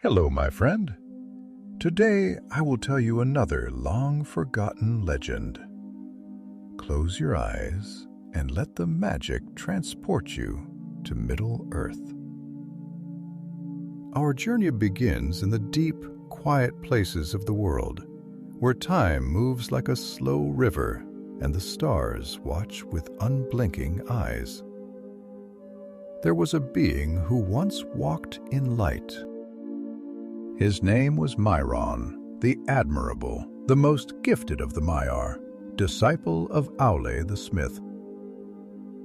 Hello, my friend. Today I will tell you another long-forgotten legend. Close your eyes and let the magic transport you to Middle-earth. Our journey begins in the deep, quiet places of the world, where time moves like a slow river and the stars watch with unblinking eyes. There was a being who once walked in light. His name was Mairon, the Admirable, the most gifted of the Maiar, disciple of Aulë the smith.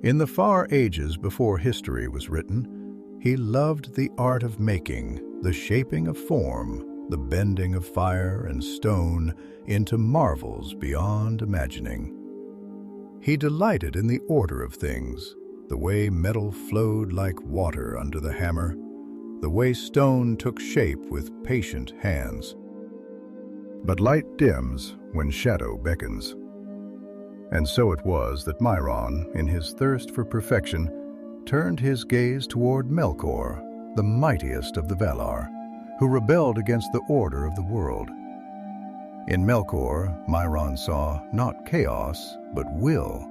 In the far ages before history was written, he loved the art of making, the shaping of form, the bending of fire and stone into marvels beyond imagining. He delighted in the order of things, the way metal flowed like water under the hammer, the way stone took shape with patient hands. But light dims when shadow beckons. And so it was that Mairon, in his thirst for perfection, turned his gaze toward Melkor, the mightiest of the Valar, who rebelled against the order of the world. In Melkor, Mairon saw not chaos, but will,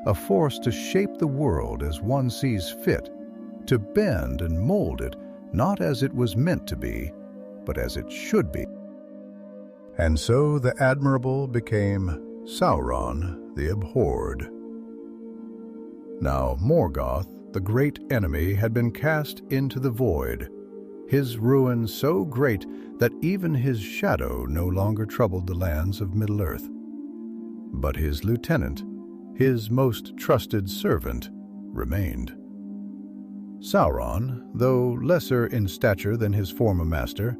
a force to shape the world as one sees fit, to bend and mold it not as it was meant to be, but as it should be. And so the Admirable became Sauron the Abhorred. Now Morgoth, the great enemy, had been cast into the void, his ruin so great that even his shadow no longer troubled the lands of Middle-earth. But his lieutenant, his most trusted servant, remained. Sauron, though lesser in stature than his former master,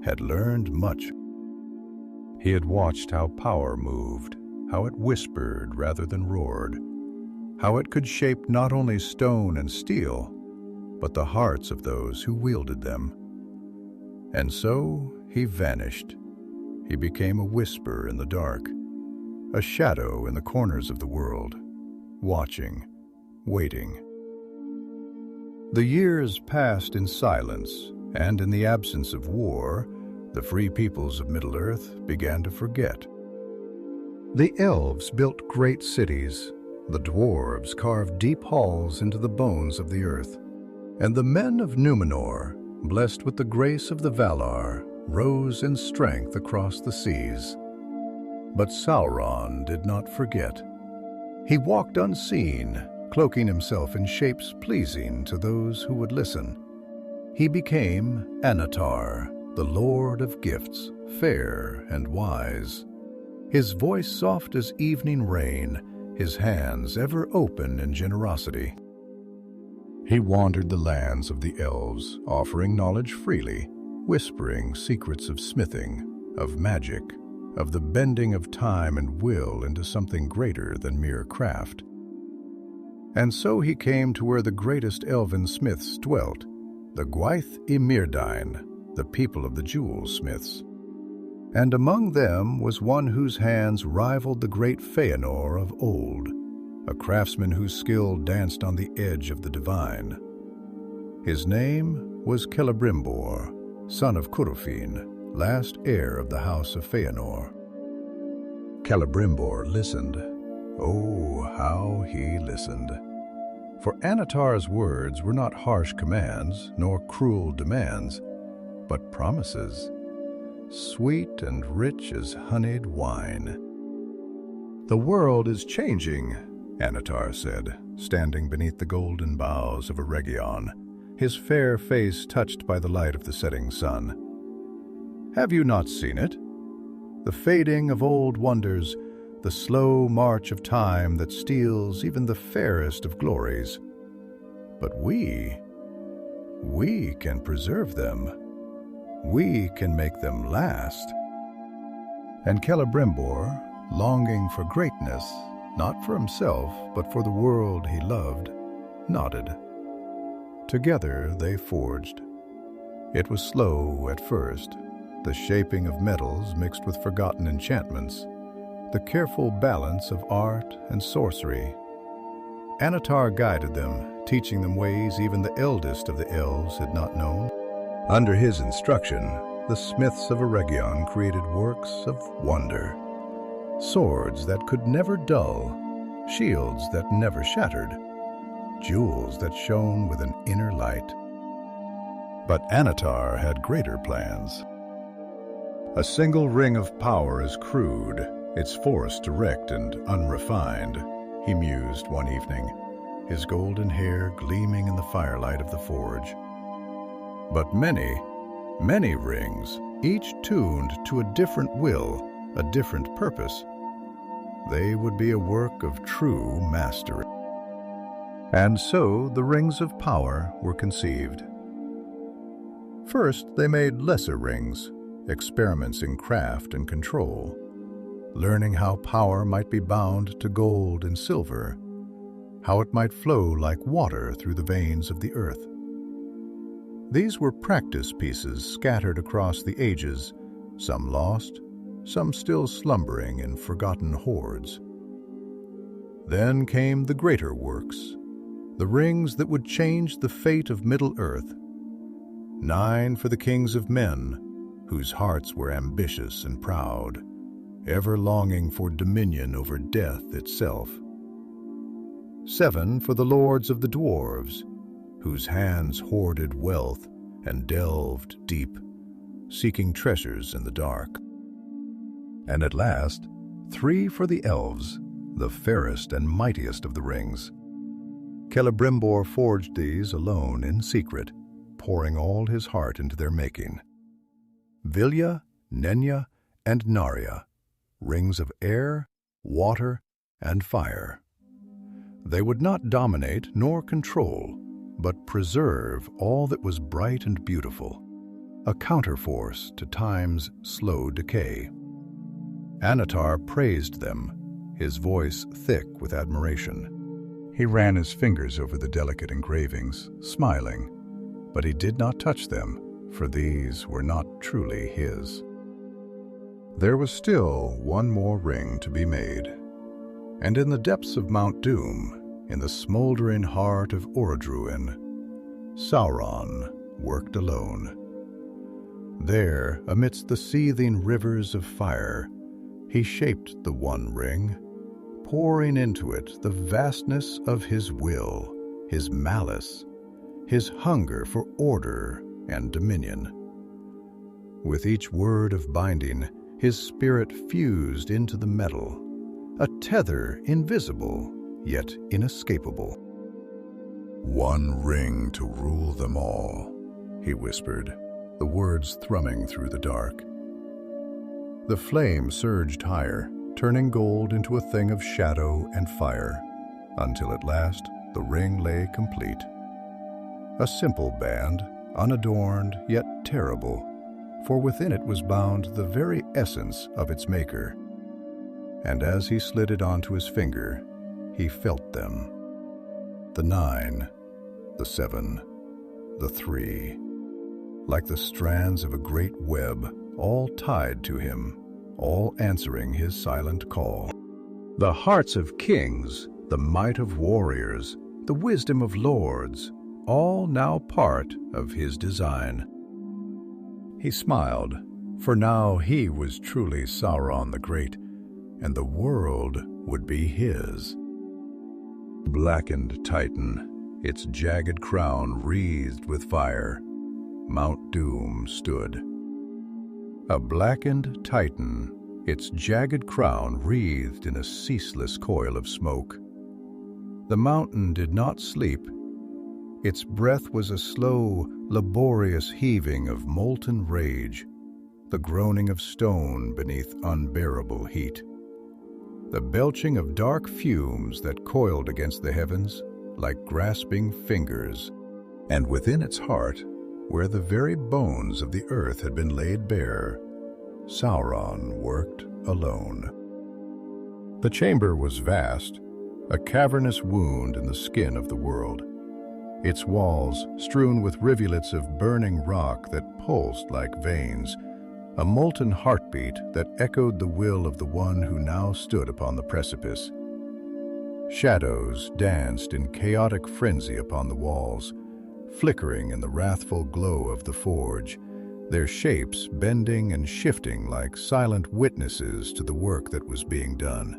had learned much. He had watched how power moved, how it whispered rather than roared, how it could shape not only stone and steel, but the hearts of those who wielded them. And so he vanished. He became a whisper in the dark, a shadow in the corners of the world, watching, waiting. The years passed in silence, and in the absence of war, the free peoples of Middle-earth began to forget. The elves built great cities, the dwarves carved deep halls into the bones of the earth, and the men of Númenor, blessed with the grace of the Valar, rose in strength across the seas. But Sauron did not forget. He walked unseen, cloaking himself in shapes pleasing to those who would listen. He became Annatar, the Lord of Gifts, fair and wise. His voice soft as evening rain, his hands ever open in generosity. He wandered the lands of the elves, offering knowledge freely, whispering secrets of smithing, of magic, of the bending of time and will into something greater than mere craft. And so he came to where the greatest elven smiths dwelt, the Gwaith-i-Mírdain, the people of the jewel-smiths. And among them was one whose hands rivaled the great Feanor of old, a craftsman whose skill danced on the edge of the divine. His name was Celebrimbor, son of Curufin, last heir of the house of Feanor. Celebrimbor listened. Oh, how he listened! For Annatar's words were not harsh commands, nor cruel demands, but promises, sweet and rich as honeyed wine. "The world is changing," Annatar said, standing beneath the golden boughs of Eregion, his fair face touched by the light of the setting sun. "Have you not seen it? The fading of old wonders, the slow march of time that steals even the fairest of glories. But we can preserve them. We can make them last." And Celebrimbor, longing for greatness, not for himself, but for the world he loved, nodded. Together they forged. It was slow at first, the shaping of metals mixed with forgotten enchantments, the careful balance of art and sorcery. Annatar guided them, teaching them ways even the eldest of the elves had not known. Under his instruction, the smiths of Eregion created works of wonder. Swords that could never dull, shields that never shattered, jewels that shone with an inner light. But Annatar had greater plans. A single ring of power is crude, its force direct and unrefined, he mused one evening, his golden hair gleaming in the firelight of the forge. But many, many rings, each tuned to a different will, a different purpose. They would be a work of true mastery. And so the rings of power were conceived. First, they made lesser rings, experiments in craft and control, learning how power might be bound to gold and silver, how it might flow like water through the veins of the earth. These were practice pieces scattered across the ages, some lost, some still slumbering in forgotten hoards. Then came the greater works, the rings that would change the fate of Middle-earth. 9 for the kings of men, whose hearts were ambitious and proud, ever longing for dominion over death itself. 7 for the lords of the Dwarves, whose hands hoarded wealth and delved deep, seeking treasures in the dark. And at last, 3 for the Elves, the fairest and mightiest of the rings. Celebrimbor forged these alone in secret, pouring all his heart into their making. Vilya, Nenya, and Narya, rings of air, water, and fire. They would not dominate nor control, but preserve all that was bright and beautiful, a counterforce to time's slow decay. Annatar praised them, his voice thick with admiration. He ran his fingers over the delicate engravings, smiling, but he did not touch them, for these were not truly his. There was still one more ring to be made, and in the depths of Mount Doom, in the smoldering heart of Orodruin, Sauron worked alone. There, amidst the seething rivers of fire, he shaped the one ring, pouring into it the vastness of his will, his malice, his hunger for order and dominion. With each word of binding, his spirit fused into the metal, a tether invisible, yet inescapable. "One ring to rule them all," he whispered, the words thrumming through the dark. The flame surged higher, turning gold into a thing of shadow and fire, until at last the ring lay complete. A simple band, unadorned yet terrible, for within it was bound the very essence of its maker. And as he slid it onto his finger, he felt them. The 9, the 7, the 3, like the strands of a great web, all tied to him, all answering his silent call. The hearts of kings, the might of warriors, the wisdom of lords, all now part of his design. He smiled, for now he was truly Sauron the Great, and the world would be his. Blackened Titan, its jagged crown wreathed with fire, Mount Doom stood. A blackened Titan, its jagged crown wreathed in a ceaseless coil of smoke. The mountain did not sleep. Its breath was a slow, laborious heaving of molten rage, the groaning of stone beneath unbearable heat, the belching of dark fumes that coiled against the heavens like grasping fingers. And within its heart, where the very bones of the earth had been laid bare, Sauron worked alone. The chamber was vast, a cavernous wound in the skin of the world, its walls strewn with rivulets of burning rock that pulsed like veins, a molten heartbeat that echoed the will of the one who now stood upon the precipice. Shadows danced in chaotic frenzy upon the walls, flickering in the wrathful glow of the forge, their shapes bending and shifting like silent witnesses to the work that was being done.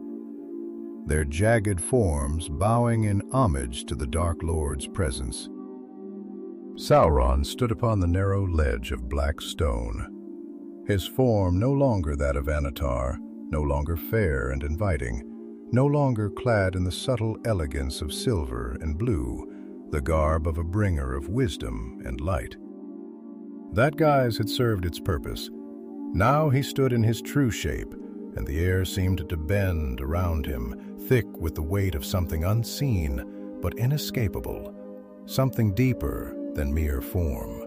Their jagged forms bowing in homage to the Dark Lord's presence. Sauron stood upon the narrow ledge of black stone, his form no longer that of Annatar, no longer fair and inviting, no longer clad in the subtle elegance of silver and blue, the garb of a bringer of wisdom and light. That guise had served its purpose. Now he stood in his true shape, and the air seemed to bend around him, thick with the weight of something unseen but inescapable, something deeper than mere form.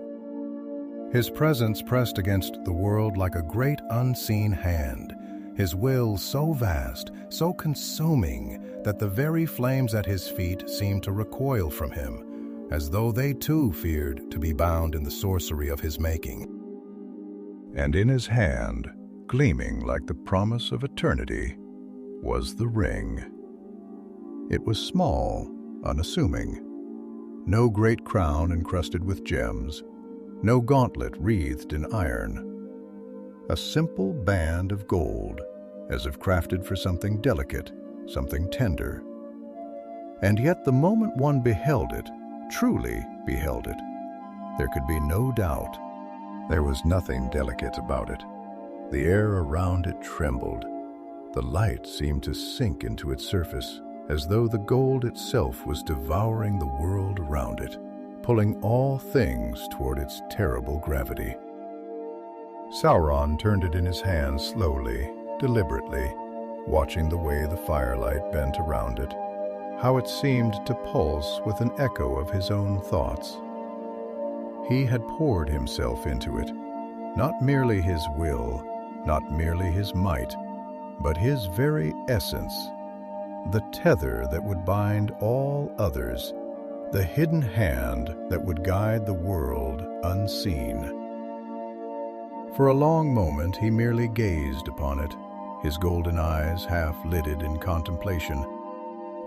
His presence pressed against the world like a great unseen hand, his will so vast, so consuming, that the very flames at his feet seemed to recoil from him, as though they too feared to be bound in the sorcery of his making. And in his hand, gleaming like the promise of eternity, was the ring. It was small, unassuming. No great crown encrusted with gems, no gauntlet wreathed in iron. A simple band of gold, as if crafted for something delicate, something tender. And yet the moment one beheld it, truly beheld it, there could be no doubt. There was nothing delicate about it. The air around it trembled. The light seemed to sink into its surface, as though the gold itself was devouring the world around it, pulling all things toward its terrible gravity. Sauron turned it in his hand slowly, deliberately, watching the way the firelight bent around it, how it seemed to pulse with an echo of his own thoughts. He had poured himself into it, not merely his will, not merely his might, but his very essence, the tether that would bind all others, the hidden hand that would guide the world unseen. For a long moment he merely gazed upon it, his golden eyes half-lidded in contemplation,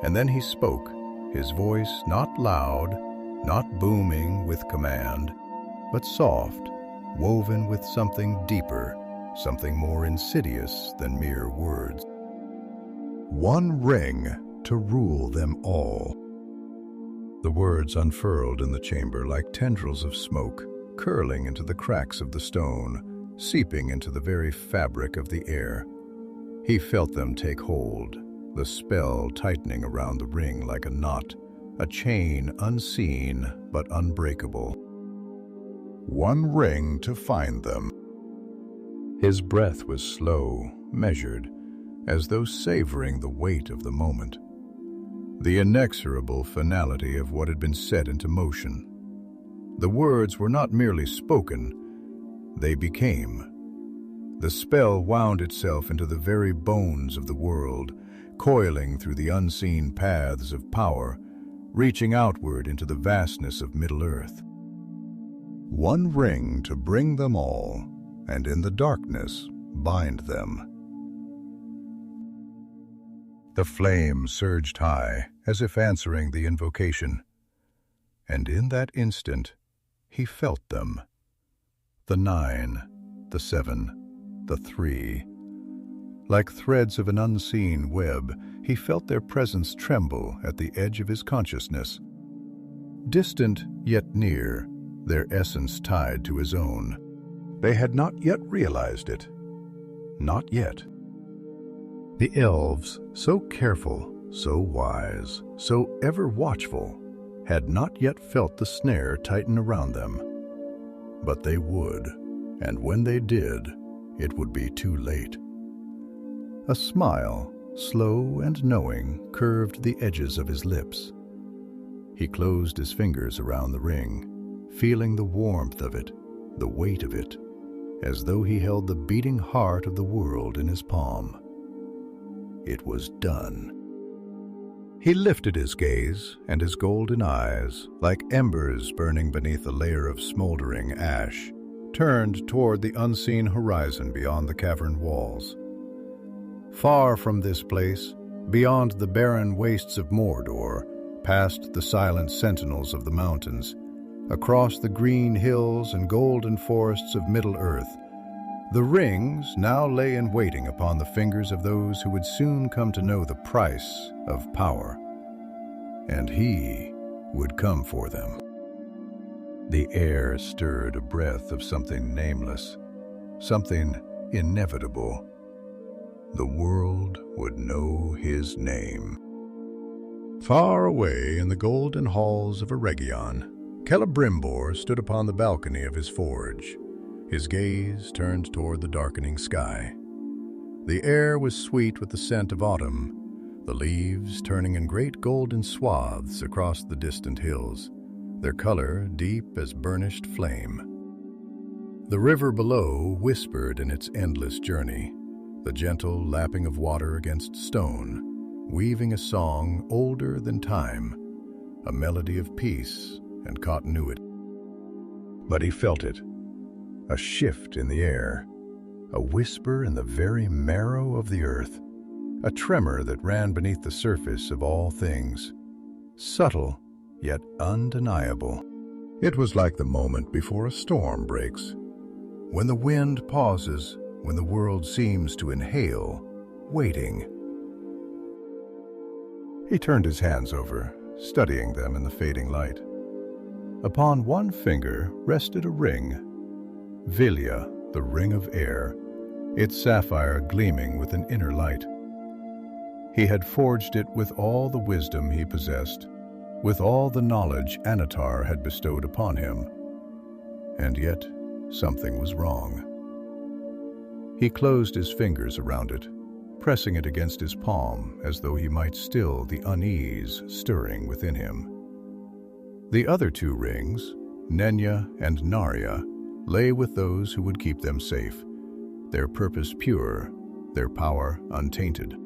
and then he spoke, his voice not loud, not booming with command, but soft, woven with something deeper, something more insidious than mere words. One ring to rule them all. The words unfurled in the chamber like tendrils of smoke, curling into the cracks of the stone, seeping into the very fabric of the air. He felt them take hold, the spell tightening around the ring like a knot, a chain unseen but unbreakable. One ring to find them. His breath was slow, measured, as though savoring the weight of the moment, the inexorable finality of what had been set into motion. The words were not merely spoken, they became. The spell wound itself into the very bones of the world, coiling through the unseen paths of power, reaching outward into the vastness of Middle-earth. One ring to bring them all, and in the darkness bind them. The flame surged high, as if answering the invocation, and in that instant he felt them. The 9, the 7, the 3. Like threads of an unseen web, he felt their presence tremble at the edge of his consciousness. Distant yet near, their essence tied to his own. They had not yet realized it. Not yet. The elves, so careful, so wise, so ever watchful, had not yet felt the snare tighten around them. But they would, and when they did, it would be too late. A smile, slow and knowing, curved the edges of his lips. He closed his fingers around the ring, feeling the warmth of it, the weight of it, as though he held the beating heart of the world in his palm. It was done. He lifted his gaze, and his golden eyes, like embers burning beneath a layer of smoldering ash, turned toward the unseen horizon beyond the cavern walls. Far from this place, beyond the barren wastes of Mordor, past the silent sentinels of the mountains, across the green hills and golden forests of Middle-earth. The rings now lay in waiting upon the fingers of those who would soon come to know the price of power. And he would come for them. The air stirred a breath of something nameless, something inevitable. The world would know his name. Far away in the golden halls of Eregion, Celebrimbor stood upon the balcony of his forge, his gaze turned toward the darkening sky. The air was sweet with the scent of autumn, the leaves turning in great golden swaths across the distant hills, their color deep as burnished flame. The river below whispered in its endless journey, the gentle lapping of water against stone, weaving a song older than time, a melody of peace and continuity. But he felt it, a shift in the air, a whisper in the very marrow of the earth, a tremor that ran beneath the surface of all things, subtle yet undeniable. It was like the moment before a storm breaks, when the wind pauses, when the world seems to inhale, waiting. He turned his hands over, studying them in the fading light. Upon one finger rested a ring, Vilya, the ring of air, its sapphire gleaming with an inner light. He had forged it with all the wisdom he possessed, with all the knowledge Annatar had bestowed upon him. And yet, something was wrong. He closed his fingers around it, pressing it against his palm as though he might still the unease stirring within him. The other two rings, Nenya and Narya, lay with those who would keep them safe, their purpose pure, their power untainted.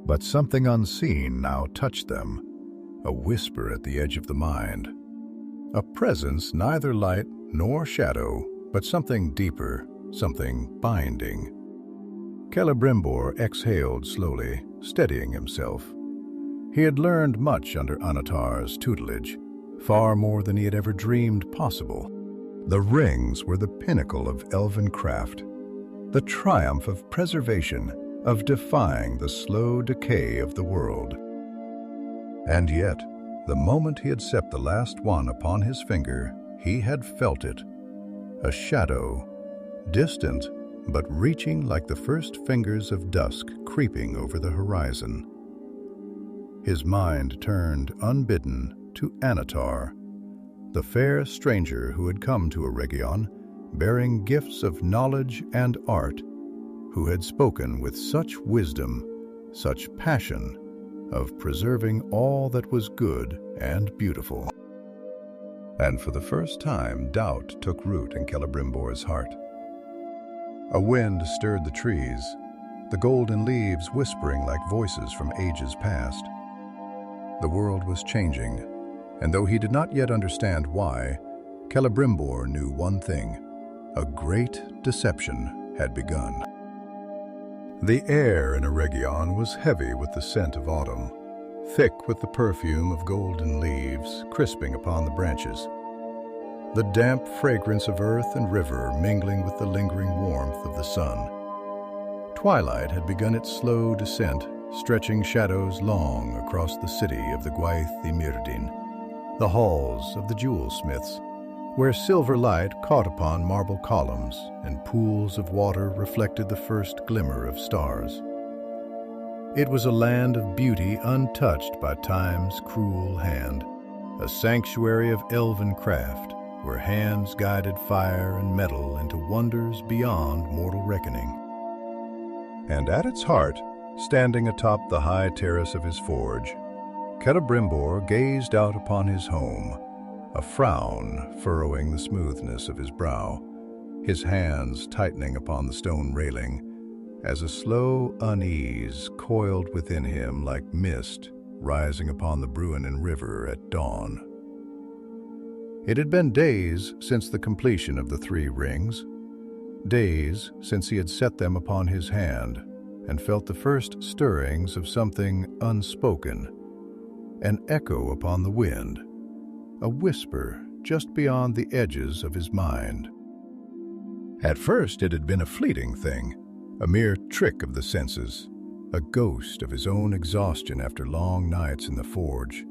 But something unseen now touched them, a whisper at the edge of the mind, a presence neither light nor shadow, but something deeper, something binding. Celebrimbor exhaled slowly, steadying himself. He had learned much under Annatar's tutelage, far more than he had ever dreamed possible. The rings were the pinnacle of elven craft, the triumph of preservation, of defying the slow decay of the world. And yet, the moment he had set the last one upon his finger, he had felt it, a shadow, distant but reaching like the first fingers of dusk creeping over the horizon. His mind turned unbidden to Annatar, the fair stranger who had come to Eregion, bearing gifts of knowledge and art, who had spoken with such wisdom, such passion, of preserving all that was good and beautiful. And for the first time, doubt took root in Celebrimbor's heart. A wind stirred the trees, the golden leaves whispering like voices from ages past. The world was changing, and though he did not yet understand why, Celebrimbor knew one thing: a great deception had begun. The air in Eregion was heavy with the scent of autumn, thick with the perfume of golden leaves crisping upon the branches, the damp fragrance of earth and river mingling with the lingering warmth of the sun. Twilight had begun its slow descent, stretching shadows long across the city of the Gwaith-i-Mírdain, the halls of the jewelsmiths, where silver light caught upon marble columns and pools of water reflected the first glimmer of stars. It was a land of beauty untouched by time's cruel hand, a sanctuary of elven craft, where hands guided fire and metal into wonders beyond mortal reckoning. And at its heart, standing atop the high terrace of his forge, Celebrimbor gazed out upon his home, a frown furrowing the smoothness of his brow, his hands tightening upon the stone railing, as a slow unease coiled within him like mist rising upon the Bruinen River at dawn. It had been days since the completion of the 3 rings, days since he had set them upon his hand and felt the first stirrings of something unspoken, an echo upon the wind, a whisper just beyond the edges of his mind. At first it had been a fleeting thing, a mere trick of the senses, a ghost of his own exhaustion after long nights in the forge.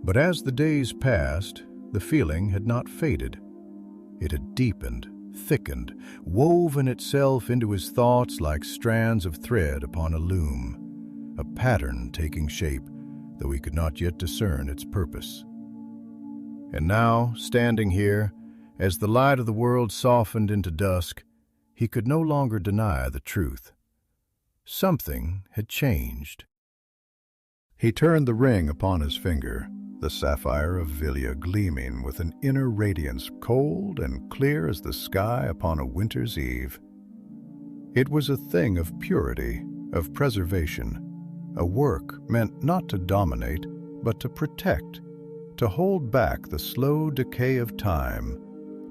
But as the days passed, the feeling had not faded. It had deepened, thickened, woven itself into his thoughts like strands of thread upon a loom, a pattern taking shape, though he could not yet discern its purpose. And now, standing here, as the light of the world softened into dusk, he could no longer deny the truth. Something had changed. He turned the ring upon his finger, the sapphire of Vilya gleaming with an inner radiance cold and clear as the sky upon a winter's eve. It was a thing of purity, of preservation, a work meant not to dominate, but to protect, to hold back the slow decay of time,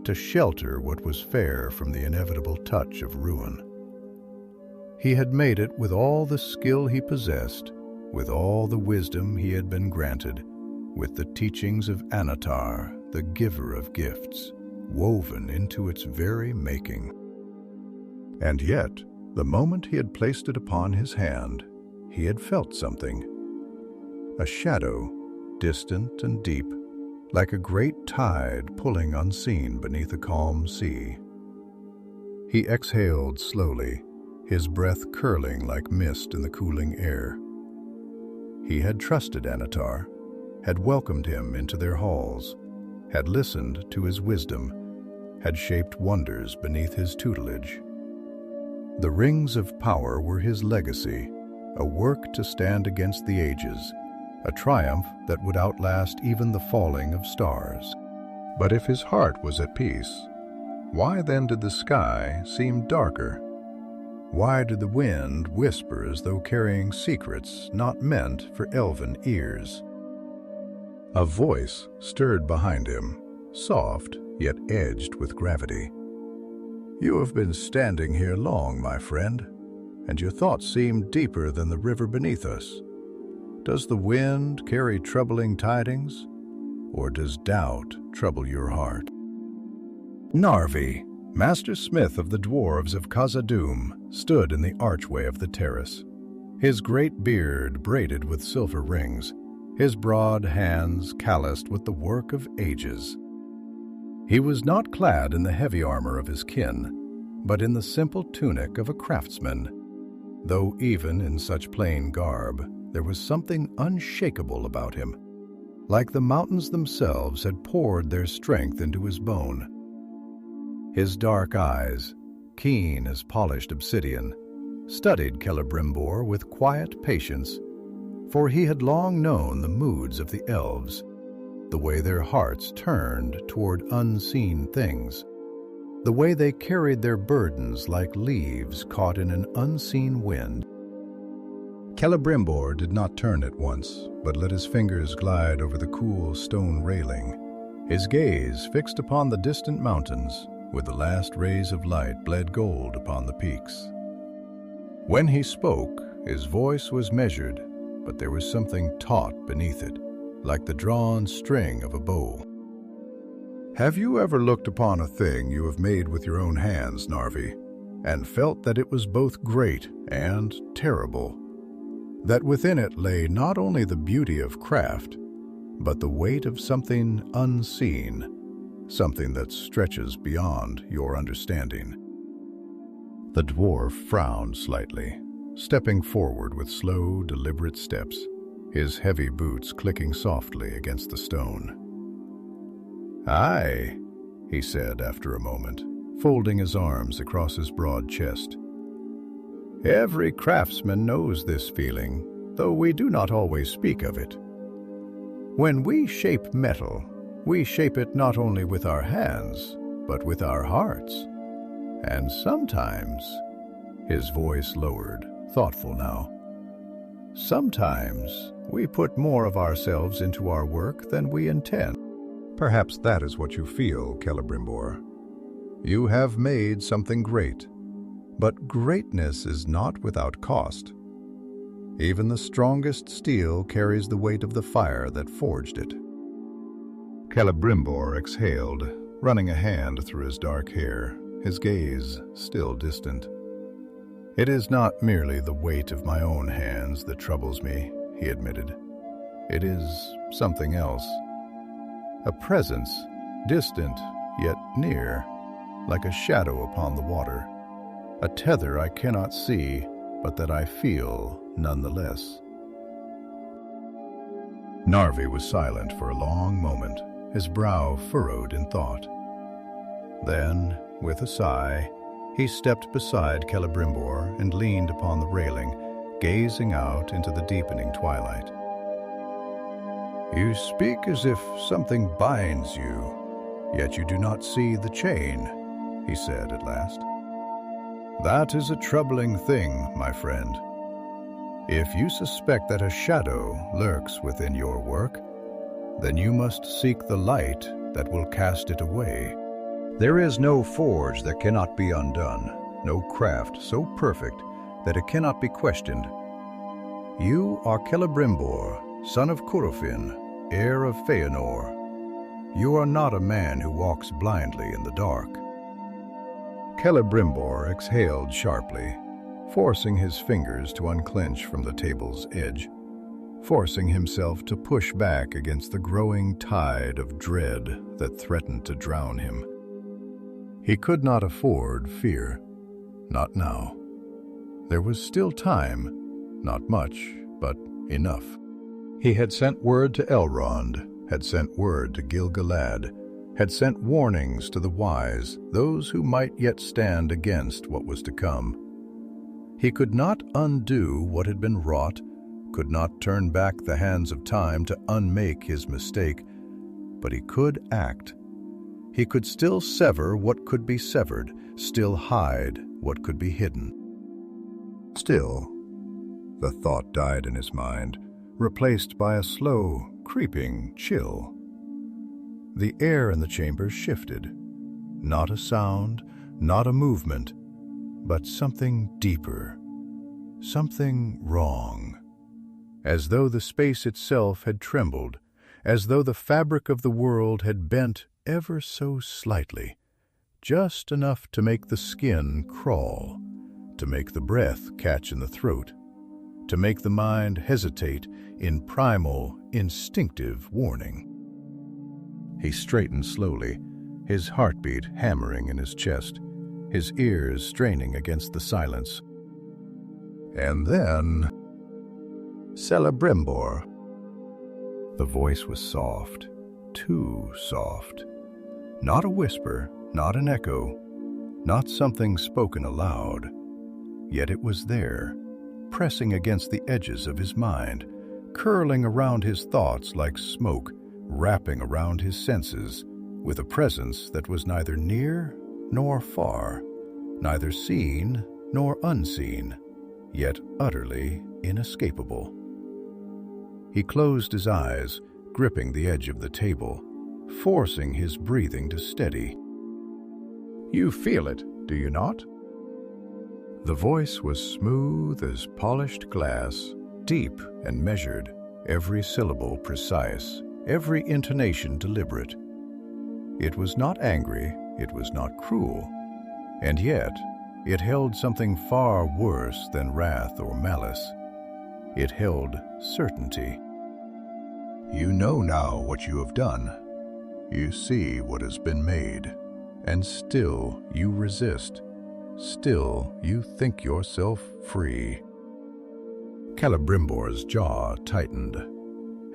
to shelter what was fair from the inevitable touch of ruin. He had made it with all the skill he possessed, with all the wisdom he had been granted, with the teachings of Annatar, the giver of gifts, woven into its very making. And yet, the moment he had placed it upon his hand, he had felt something. A shadow, distant and deep, like a great tide pulling unseen beneath a calm sea. He exhaled slowly, his breath curling like mist in the cooling air. He had trusted Annatar, had welcomed him into their halls, had listened to his wisdom, had shaped wonders beneath his tutelage. The rings of power were his legacy, a work to stand against the ages, a triumph that would outlast even the falling of stars. But if his heart was at peace, why then did the sky seem darker? Why did the wind whisper as though carrying secrets not meant for elven ears? A voice stirred behind him, soft yet edged with gravity. "You have been standing here long, my friend, and your thoughts seem deeper than the river beneath us. Does the wind carry troubling tidings, or does doubt trouble your heart?" Narvi, master smith of the Dwarves of Khazad-dûm, stood in the archway of the terrace, his great beard braided with silver rings, his broad hands calloused with the work of ages. He was not clad in the heavy armor of his kin, but in the simple tunic of a craftsman, though even in such plain garb, there was something unshakable about him, like the mountains themselves had poured their strength into his bone. His dark eyes, keen as polished obsidian, studied Celebrimbor with quiet patience, for he had long known the moods of the elves, the way their hearts turned toward unseen things, the way they carried their burdens like leaves caught in an unseen wind. Celebrimbor did not turn at once, but let his fingers glide over the cool stone railing, his gaze fixed upon the distant mountains, where the last rays of light bled gold upon the peaks. When he spoke, his voice was measured, but there was something taut beneath it, like the drawn string of a bow. "Have you ever looked upon a thing you have made with your own hands, Narvi, and felt that it was both great and terrible? That within it lay not only the beauty of craft, but the weight of something unseen, something that stretches beyond your understanding?" The dwarf frowned slightly, stepping forward with slow, deliberate steps, his heavy boots clicking softly against the stone. "Aye," he said after a moment, folding his arms across his broad chest. "Every craftsman knows this feeling, though we do not always speak of it. When we shape metal, we shape it not only with our hands, but with our hearts. And sometimes," his voice lowered, thoughtful now, "sometimes we put more of ourselves into our work than we intend." "Perhaps that is what you feel, Celebrimbor. You have made something great, but greatness is not without cost. Even the strongest steel carries the weight of the fire that forged it." Celebrimbor exhaled, running a hand through his dark hair, his gaze still distant. "It is not merely the weight of my own hands that troubles me," he admitted. "It is something else. A presence, distant yet near, like a shadow upon the water. A tether I cannot see, but that I feel nonetheless." Narvi was silent for a long moment, his brow furrowed in thought. Then, with a sigh, he stepped beside Celebrimbor and leaned upon the railing, gazing out into the deepening twilight. "You speak as if something binds you, yet you do not see the chain," he said at last. "That is a troubling thing, my friend. If you suspect that a shadow lurks within your work, then you must seek the light that will cast it away. There is no forge that cannot be undone, no craft so perfect that it cannot be questioned. You are Celebrimbor, son of Curufin, heir of Feanor. You are not a man who walks blindly in the dark." Celebrimbor exhaled sharply, forcing his fingers to unclench from the table's edge, forcing himself to push back against the growing tide of dread that threatened to drown him. He could not afford fear, not now. There was still time, not much, but enough. He had sent word to Elrond, had sent word to Gil-galad, had sent warnings to the wise, those who might yet stand against what was to come. He could not undo what had been wrought, could not turn back the hands of time to unmake his mistake, but he could act. He could still sever what could be severed, still hide what could be hidden. Still, the thought died in his mind, replaced by a slow, creeping chill. The air in the chamber shifted. Not a sound, not a movement, but something deeper, something wrong. As though the space itself had trembled, as though the fabric of the world had bent ever so slightly, just enough to make the skin crawl, to make the breath catch in the throat, to make the mind hesitate in primal, instinctive warning. He straightened slowly, his heartbeat hammering in his chest, his ears straining against the silence. And then, "Celebrimbor." The voice was soft, too soft. Not a whisper, not an echo, not something spoken aloud. Yet it was there, pressing against the edges of his mind, curling around his thoughts like smoke, wrapping around his senses, with a presence that was neither near nor far, neither seen nor unseen, yet utterly inescapable. He closed his eyes, gripping the edge of the table, forcing his breathing to steady. "You feel it, do you not?" The voice was smooth as polished glass, deep and measured, every syllable precise, every intonation deliberate. It was not angry, it was not cruel, and yet it held something far worse than wrath or malice. It held certainty. "You know now what you have done. You see what has been made, and still you resist. Still you think yourself free." Celebrimbor's jaw tightened.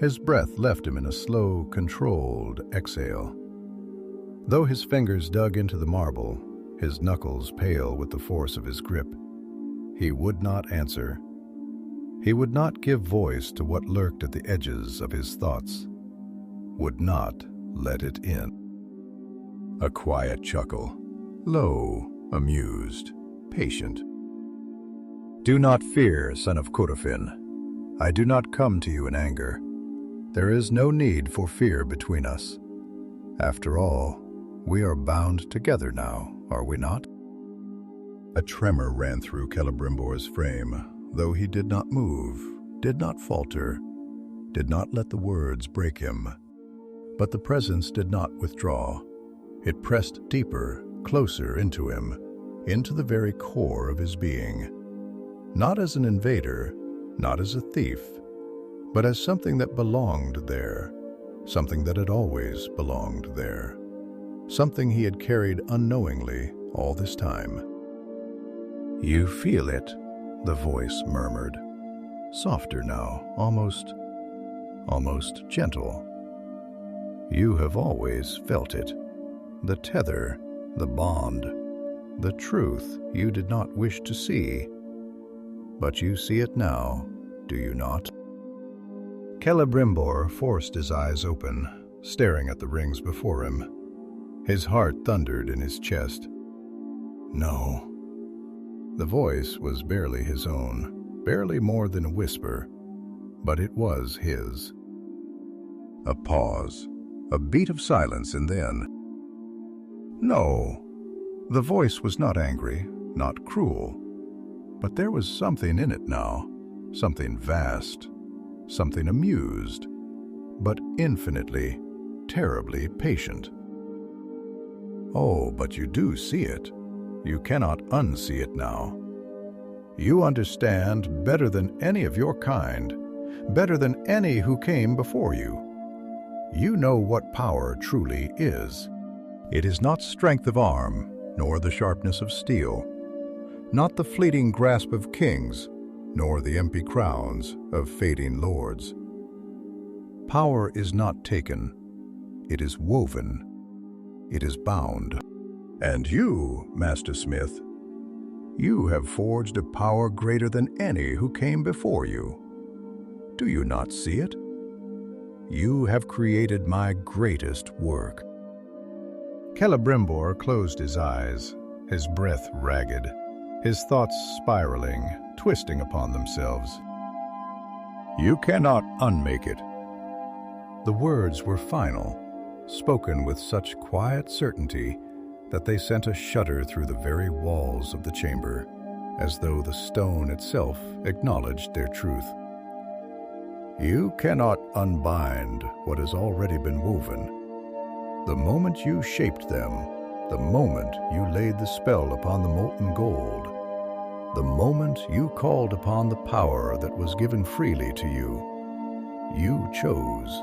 His breath left him in a slow, controlled exhale. Though his fingers dug into the marble, his knuckles pale with the force of his grip, he would not answer. He would not give voice to what lurked at the edges of his thoughts, would not let it in. A quiet chuckle, low, amused, patient. "Do not fear, son of Curufin. I do not come to you in anger. There is no need for fear between us. After all, we are bound together now, are we not?" A tremor ran through Celebrimbor's frame, though he did not move, did not falter, did not let the words break him. But the presence did not withdraw. It pressed deeper, closer into him, into the very core of his being. Not as an invader, not as a thief, but as something that belonged there, something that had always belonged there, something he had carried unknowingly all this time. "You feel it," the voice murmured, softer now, almost gentle. "You have always felt it, the tether, the bond, the truth you did not wish to see. But you see it now, do you not?" Celebrimbor forced his eyes open, staring at the rings before him. His heart thundered in his chest. "No." The voice was barely his own, barely more than a whisper, but it was his. A pause, a beat of silence, and then, "No." The voice was not angry, not cruel, but there was something in it now, something vast, something amused, but infinitely, terribly patient. "Oh, but you do see it. You cannot unsee it now. You understand better than any of your kind, better than any who came before you. You know what power truly is. It is not strength of arm, nor the sharpness of steel, not the fleeting grasp of kings, nor the empty crowns of fading lords. Power is not taken, it is woven, it is bound. And you, Master Smith, you have forged a power greater than any who came before you. Do you not see it? You have created my greatest work." Celebrimbor closed his eyes, his breath ragged, his thoughts spiraling, twisting upon themselves. "You cannot unmake it." The words were final, spoken with such quiet certainty that they sent a shudder through the very walls of the chamber, as though the stone itself acknowledged their truth. "You cannot unbind what has already been woven. The moment you shaped them, the moment you laid the spell upon the molten gold, the moment you called upon the power that was given freely to you, you chose.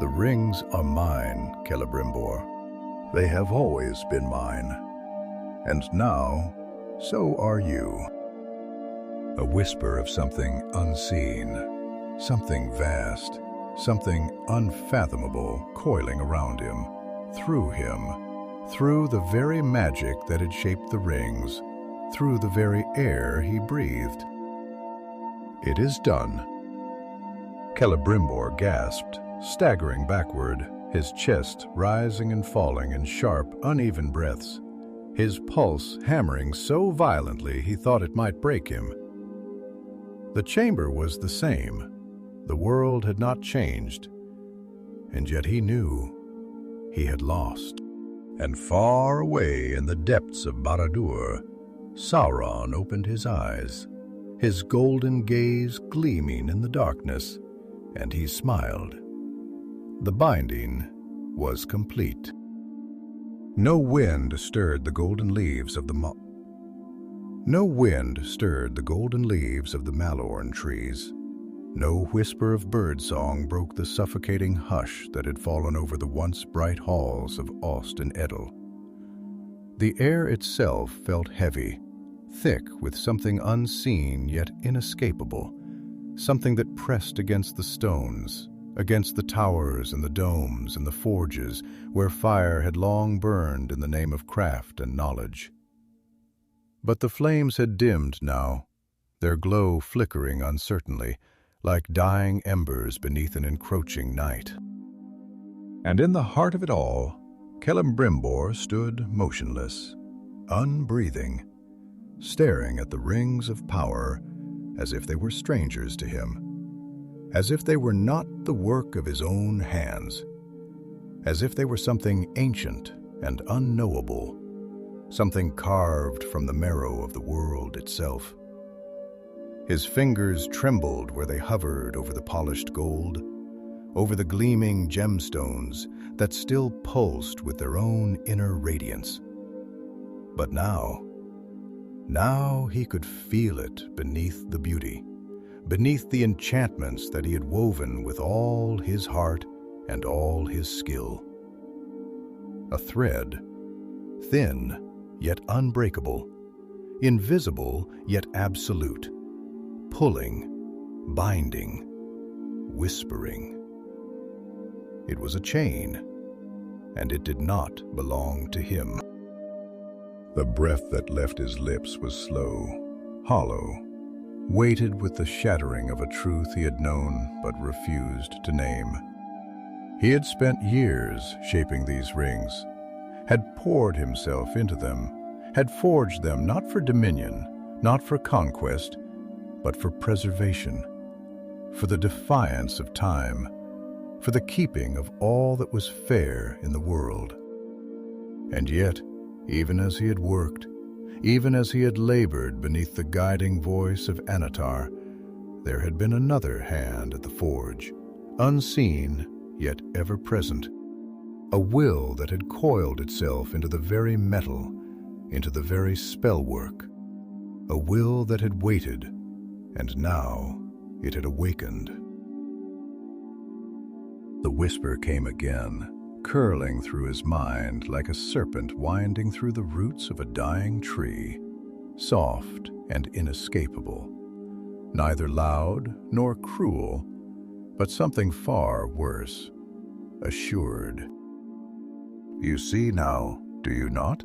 The rings are mine, Celebrimbor. They have always been mine. And now, so are you." A whisper of something unseen, something vast, something unfathomable coiling around him, through the very magic that had shaped the rings, through the very air he breathed. "It is done." Celebrimbor gasped, staggering backward, his chest rising and falling in sharp, uneven breaths, his pulse hammering so violently he thought it might break him. The chamber was the same. The world had not changed, and yet he knew he had lost. And far away in the depths of Barad-dûr, Sauron opened his eyes, his golden gaze gleaming in the darkness, and he smiled. The binding was complete. No wind stirred the golden leaves of the Malorn trees. No whisper of birdsong broke the suffocating hush that had fallen over the once bright halls of Ost and Edel. The air itself felt heavy, thick with something unseen yet inescapable, something that pressed against the stones, against the towers and the domes and the forges where fire had long burned in the name of craft and knowledge. But the flames had dimmed now, their glow flickering uncertainly, like dying embers beneath an encroaching night. And in the heart of it all, Celebrimbor stood motionless, unbreathing, staring at the rings of power as if they were strangers to him, as if they were not the work of his own hands, as if they were something ancient and unknowable, something carved from the marrow of the world itself. His fingers trembled where they hovered over the polished gold, over the gleaming gemstones that still pulsed with their own inner radiance. But now he could feel it beneath the beauty, beneath the enchantments that he had woven with all his heart and all his skill. A thread, thin yet unbreakable, invisible yet absolute, pulling, binding, whispering. It was a chain, and it did not belong to him. The breath that left his lips was slow, hollow, weighted with the shattering of a truth he had known but refused to name. He had spent years shaping these rings, had poured himself into them, had forged them not for dominion, not for conquest, but for preservation, for the defiance of time, for the keeping of all that was fair in the world. And yet, even as he had worked, even as he had labored beneath the guiding voice of Annatar, there had been another hand at the forge, unseen yet ever present, a will that had coiled itself into the very metal, into the very spellwork, a will that had waited, and now it had awakened. The whisper came again, curling through his mind like a serpent winding through the roots of a dying tree, soft and inescapable, neither loud nor cruel, but something far worse, assured. You see now, do you not?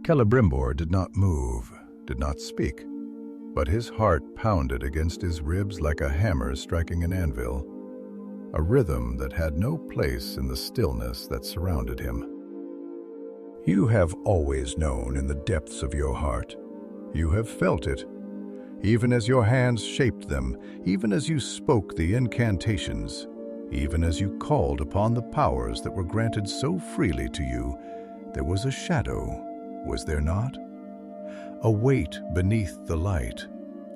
Celebrimbor did not move, did not speak, but his heart pounded against his ribs like a hammer striking an anvil, a rhythm that had no place in the stillness that surrounded him. You have always known in the depths of your heart. You have felt it, even as your hands shaped them, even as you spoke the incantations, even as you called upon the powers that were granted so freely to you. There was a shadow, was there not? A weight beneath the light,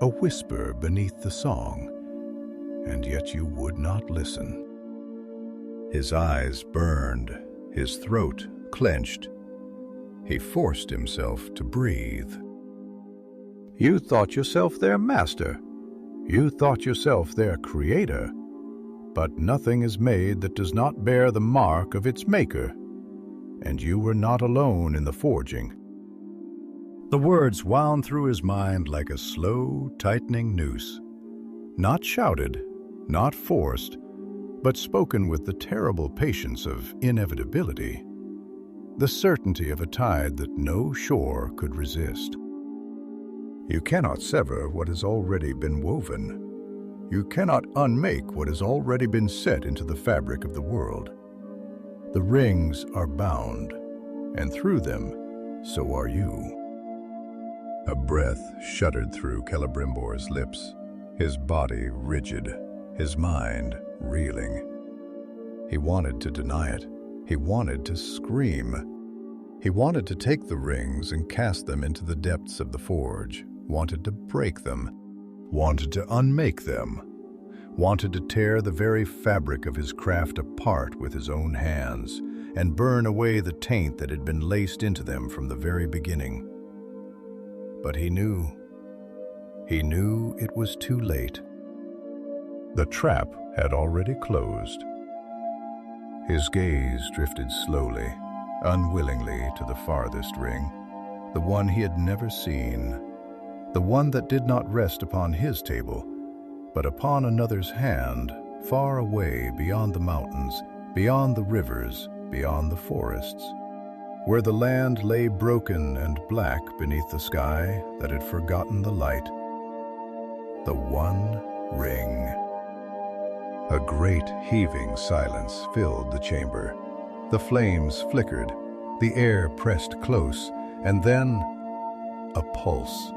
a whisper beneath the song, and yet you would not listen. His eyes burned, his throat clenched. He forced himself to breathe. You thought yourself their master. You thought yourself their creator. But nothing is made that does not bear the mark of its maker. And you were not alone in the forging. The words wound through his mind like a slow, tightening noose. Not shouted, not forced, but spoken with the terrible patience of inevitability, the certainty of a tide that no shore could resist. You cannot sever what has already been woven. You cannot unmake what has already been set into the fabric of the world. The rings are bound, and through them, so are you. A breath shuddered through Celebrimbor's lips, his body rigid, his mind reeling. He wanted to deny it. He wanted to scream. He wanted to take the rings and cast them into the depths of the forge, wanted to break them, wanted to unmake them, wanted to tear the very fabric of his craft apart with his own hands and burn away the taint that had been laced into them from the very beginning. But he knew it was too late. The trap had already closed. His gaze drifted slowly, unwillingly to the farthest ring, the one he had never seen, the one that did not rest upon his table, but upon another's hand, far away beyond the mountains, beyond the rivers, beyond the forests, where the land lay broken and black beneath the sky that had forgotten the light. The one ring. A great heaving silence filled the chamber. The flames flickered, the air pressed close, and then a pulse.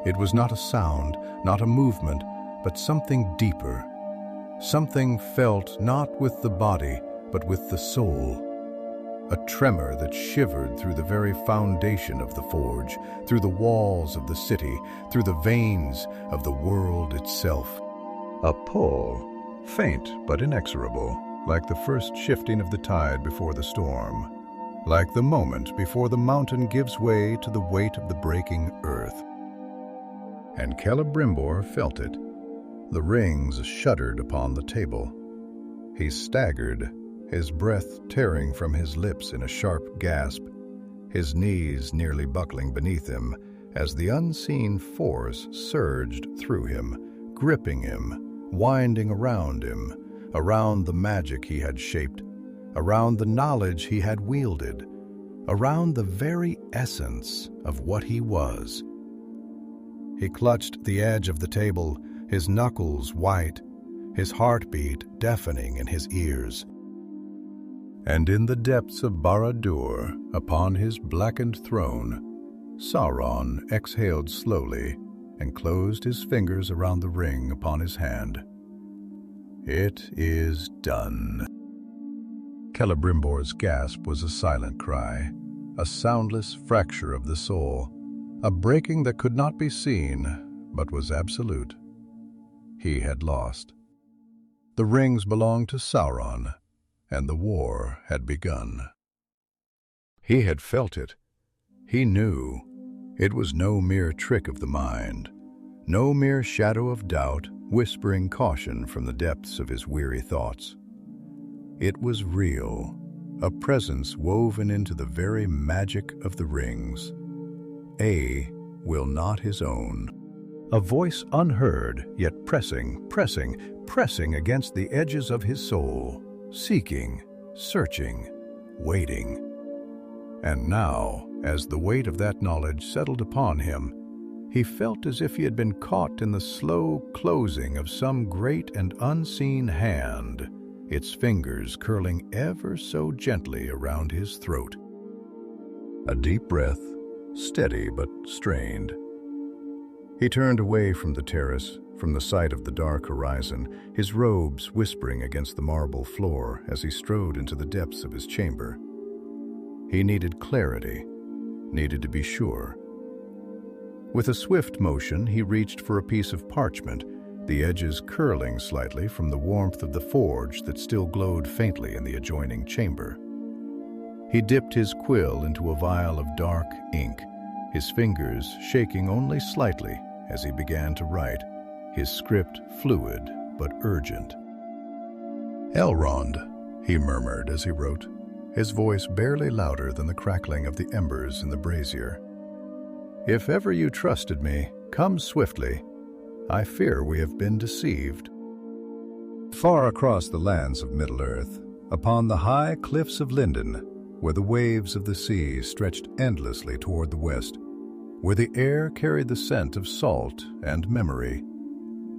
It was not a sound, not a movement, but something deeper, something felt not with the body, but with the soul. A tremor that shivered through the very foundation of the forge, through the walls of the city, through the veins of the world itself. A pull, faint but inexorable, like the first shifting of the tide before the storm, like the moment before the mountain gives way to the weight of the breaking earth. And Celebrimbor felt it. The rings shuddered upon the table. He staggered, his breath tearing from his lips in a sharp gasp, his knees nearly buckling beneath him as the unseen force surged through him, gripping him, winding around him, around the magic he had shaped, around the knowledge he had wielded, around the very essence of what he was. He clutched the edge of the table, his knuckles white, his heartbeat deafening in his ears. And in the depths of Barad-dûr, upon his blackened throne, Sauron exhaled slowly and closed his fingers around the ring upon his hand. It is done. Celebrimbor's gasp was a silent cry, a soundless fracture of the soul, a breaking that could not be seen, but was absolute. He had lost. The rings belonged to Sauron, and the war had begun. He had felt it. He knew. It was no mere trick of the mind, no mere shadow of doubt whispering caution from the depths of his weary thoughts. It was real, a presence woven into the very magic of the rings. A will not his own. A voice unheard, yet pressing against the edges of his soul, seeking, searching, waiting. And now, as the weight of that knowledge settled upon him, he felt as if he had been caught in the slow closing of some great and unseen hand, its fingers curling ever so gently around his throat. A deep breath, steady but strained. He turned away from the terrace, from the sight of the dark horizon, his robes whispering against the marble floor as he strode into the depths of his chamber. He needed clarity, needed to be sure. With a swift motion, he reached for a piece of parchment, the edges curling slightly from the warmth of the forge that still glowed faintly in the adjoining chamber. He dipped his quill into a vial of dark ink, his fingers shaking only slightly as he began to write, his script fluid but urgent. "Elrond," he murmured as he wrote, his voice barely louder than the crackling of the embers in the brazier. "If ever you trusted me, come swiftly. I fear we have been deceived." Far across the lands of Middle-earth, upon the high cliffs of Lindon, where the waves of the sea stretched endlessly toward the west, where the air carried the scent of salt and memory,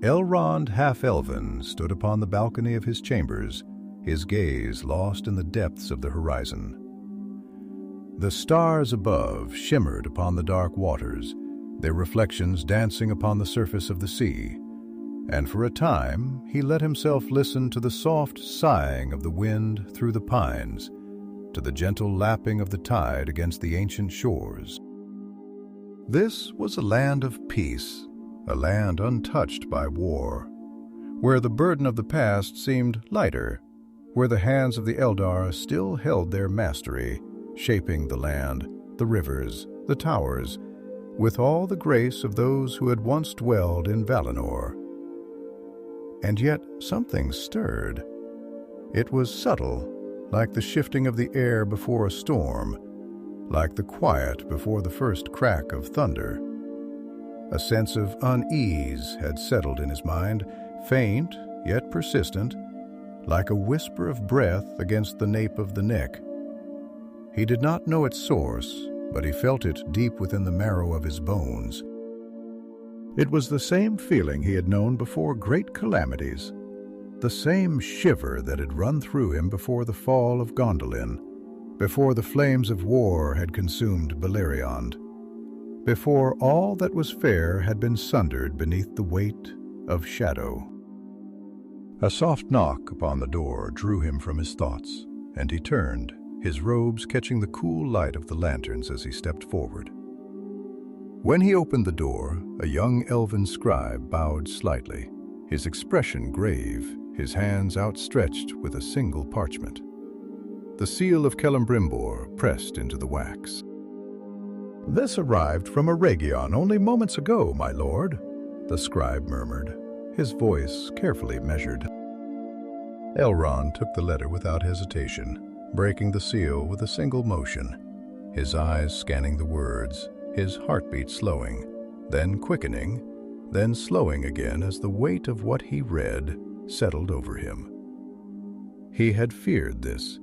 Elrond half-elven stood upon the balcony of his chambers, his gaze lost in the depths of the horizon. The stars above shimmered upon the dark waters, their reflections dancing upon the surface of the sea, and for a time he let himself listen to the soft sighing of the wind through the pines, to the gentle lapping of the tide against the ancient shores. This was a land of peace, a land untouched by war, where the burden of the past seemed lighter, where the hands of the Eldar still held their mastery, shaping the land, the rivers, the towers, with all the grace of those who had once dwelled in Valinor. And yet something stirred. It was subtle, like the shifting of the air before a storm, like the quiet before the first crack of thunder. A sense of unease had settled in his mind, faint yet persistent, like a whisper of breath against the nape of the neck. He did not know its source, but he felt it deep within the marrow of his bones. It was the same feeling he had known before great calamities, the same shiver that had run through him before the fall of Gondolin, before the flames of war had consumed Beleriand, before all that was fair had been sundered beneath the weight of shadow. A soft knock upon the door drew him from his thoughts, and he turned, his robes catching the cool light of the lanterns as he stepped forward. When he opened the door, a young elven scribe bowed slightly, his expression grave, his hands outstretched with a single parchment. The seal of Celebrimbor pressed into the wax. "This arrived from Eregion only moments ago, my lord," the scribe murmured, his voice carefully measured. Elrond took the letter without hesitation, breaking the seal with a single motion, his eyes scanning the words, his heartbeat slowing, then quickening, then slowing again as the weight of what he read settled over him. He had feared this.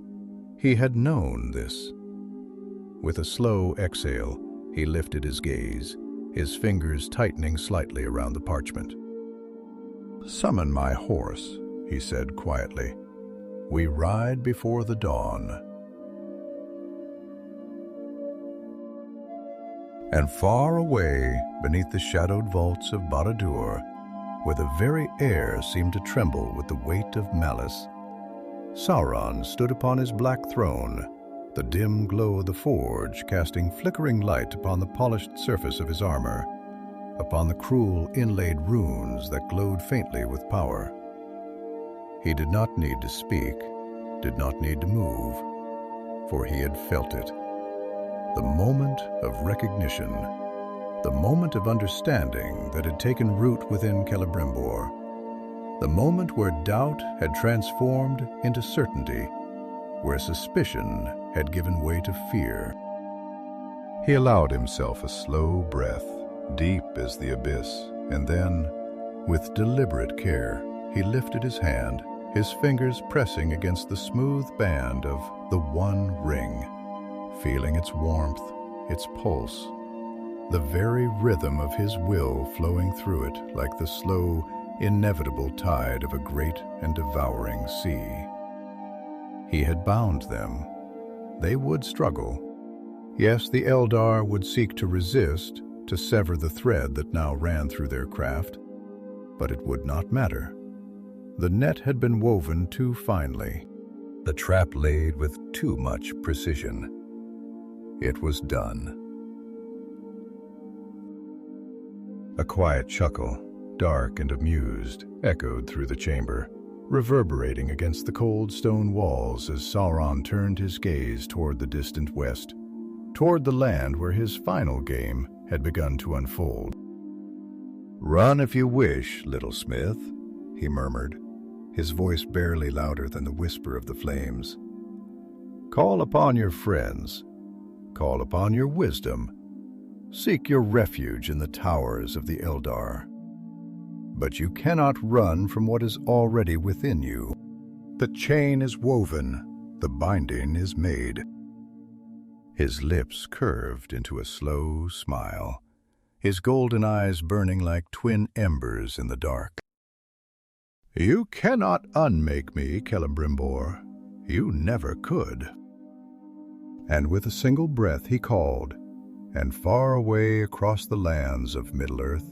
He had known this. With a slow exhale, he lifted his gaze, his fingers tightening slightly around the parchment. "Summon my horse," he said quietly. "We ride before the dawn." And far away, beneath the shadowed vaults of Barad-dûr, where the very air seemed to tremble with the weight of malice, Sauron stood upon his black throne, the dim glow of the forge casting flickering light upon the polished surface of his armor, upon the cruel inlaid runes that glowed faintly with power. He did not need to speak, did not need to move, for he had felt it. The moment of recognition, the moment of understanding that had taken root within Celebrimbor, the moment where doubt had transformed into certainty, where suspicion had given way to fear. He allowed himself a slow breath, deep as the abyss, and then, with deliberate care, he lifted his hand, his fingers pressing against the smooth band of the one ring, feeling its warmth, its pulse, the very rhythm of his will flowing through it like the slow, inevitable tide of a great and devouring sea. He had bound them. They would struggle. Yes, the Eldar would seek to resist, to sever the thread that now ran through their craft, but it would not matter. The net had been woven too finely, the trap laid with too much precision. It was done. A quiet chuckle, dark and amused, echoed through the chamber, reverberating against the cold stone walls as Sauron turned his gaze toward the distant west, toward the land where his final game had begun to unfold. "Run if you wish, little smith," he murmured, his voice barely louder than the whisper of the flames. "Call upon your friends. Call upon your wisdom. Seek your refuge in the towers of the Eldar. But you cannot run from what is already within you. The chain is woven, the binding is made." His lips curved into a slow smile, his golden eyes burning like twin embers in the dark. "You cannot unmake me, Celebrimbor. You never could." And with a single breath he called, and far away across the lands of Middle-earth,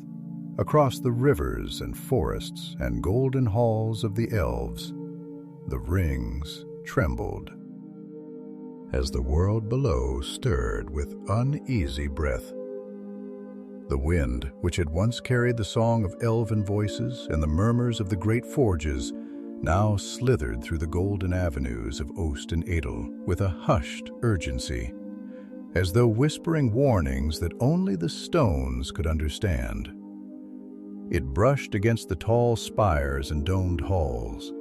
across the rivers and forests and golden halls of the elves, the rings trembled, as the world below stirred with uneasy breath. The wind, which had once carried the song of elven voices and the murmurs of the great forges, now slithered through the golden avenues of Ost and Adel with a hushed urgency, as though whispering warnings that only the stones could understand. It brushed against the tall spires and domed halls,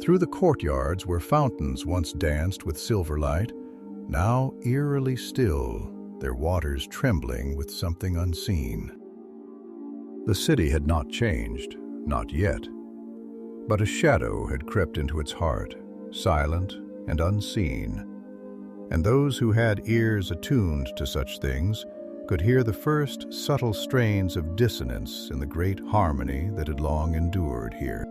through the courtyards where fountains once danced with silver light, now eerily still, their waters trembling with something unseen. The city had not changed, not yet, but a shadow had crept into its heart, silent and unseen, and those who had ears attuned to such things could hear the first subtle strains of dissonance in the great harmony that had long endured here.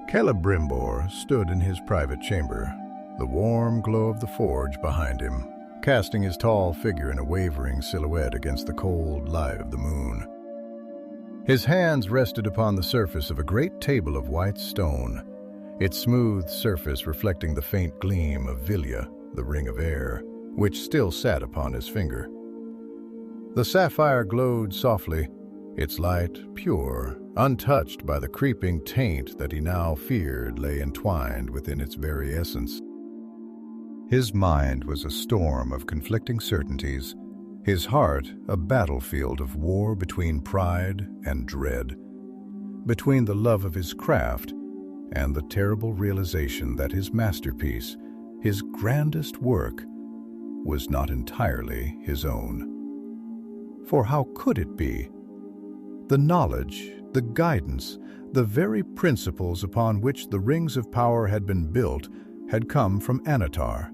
Celebrimbor stood in his private chamber, the warm glow of the forge behind him, casting his tall figure in a wavering silhouette against the cold light of the moon. His hands rested upon the surface of a great table of white stone, its smooth surface reflecting the faint gleam of Vilya, the ring of air, which still sat upon his finger. The sapphire glowed softly, its light pure, untouched by the creeping taint that he now feared lay entwined within its very essence. His mind was a storm of conflicting certainties, his heart a battlefield of war between pride and dread, between the love of his craft and the terrible realization that his masterpiece, his grandest work, was not entirely his own. For how could it be? The knowledge, the guidance, the very principles upon which the Rings of Power had been built had come from Annatar.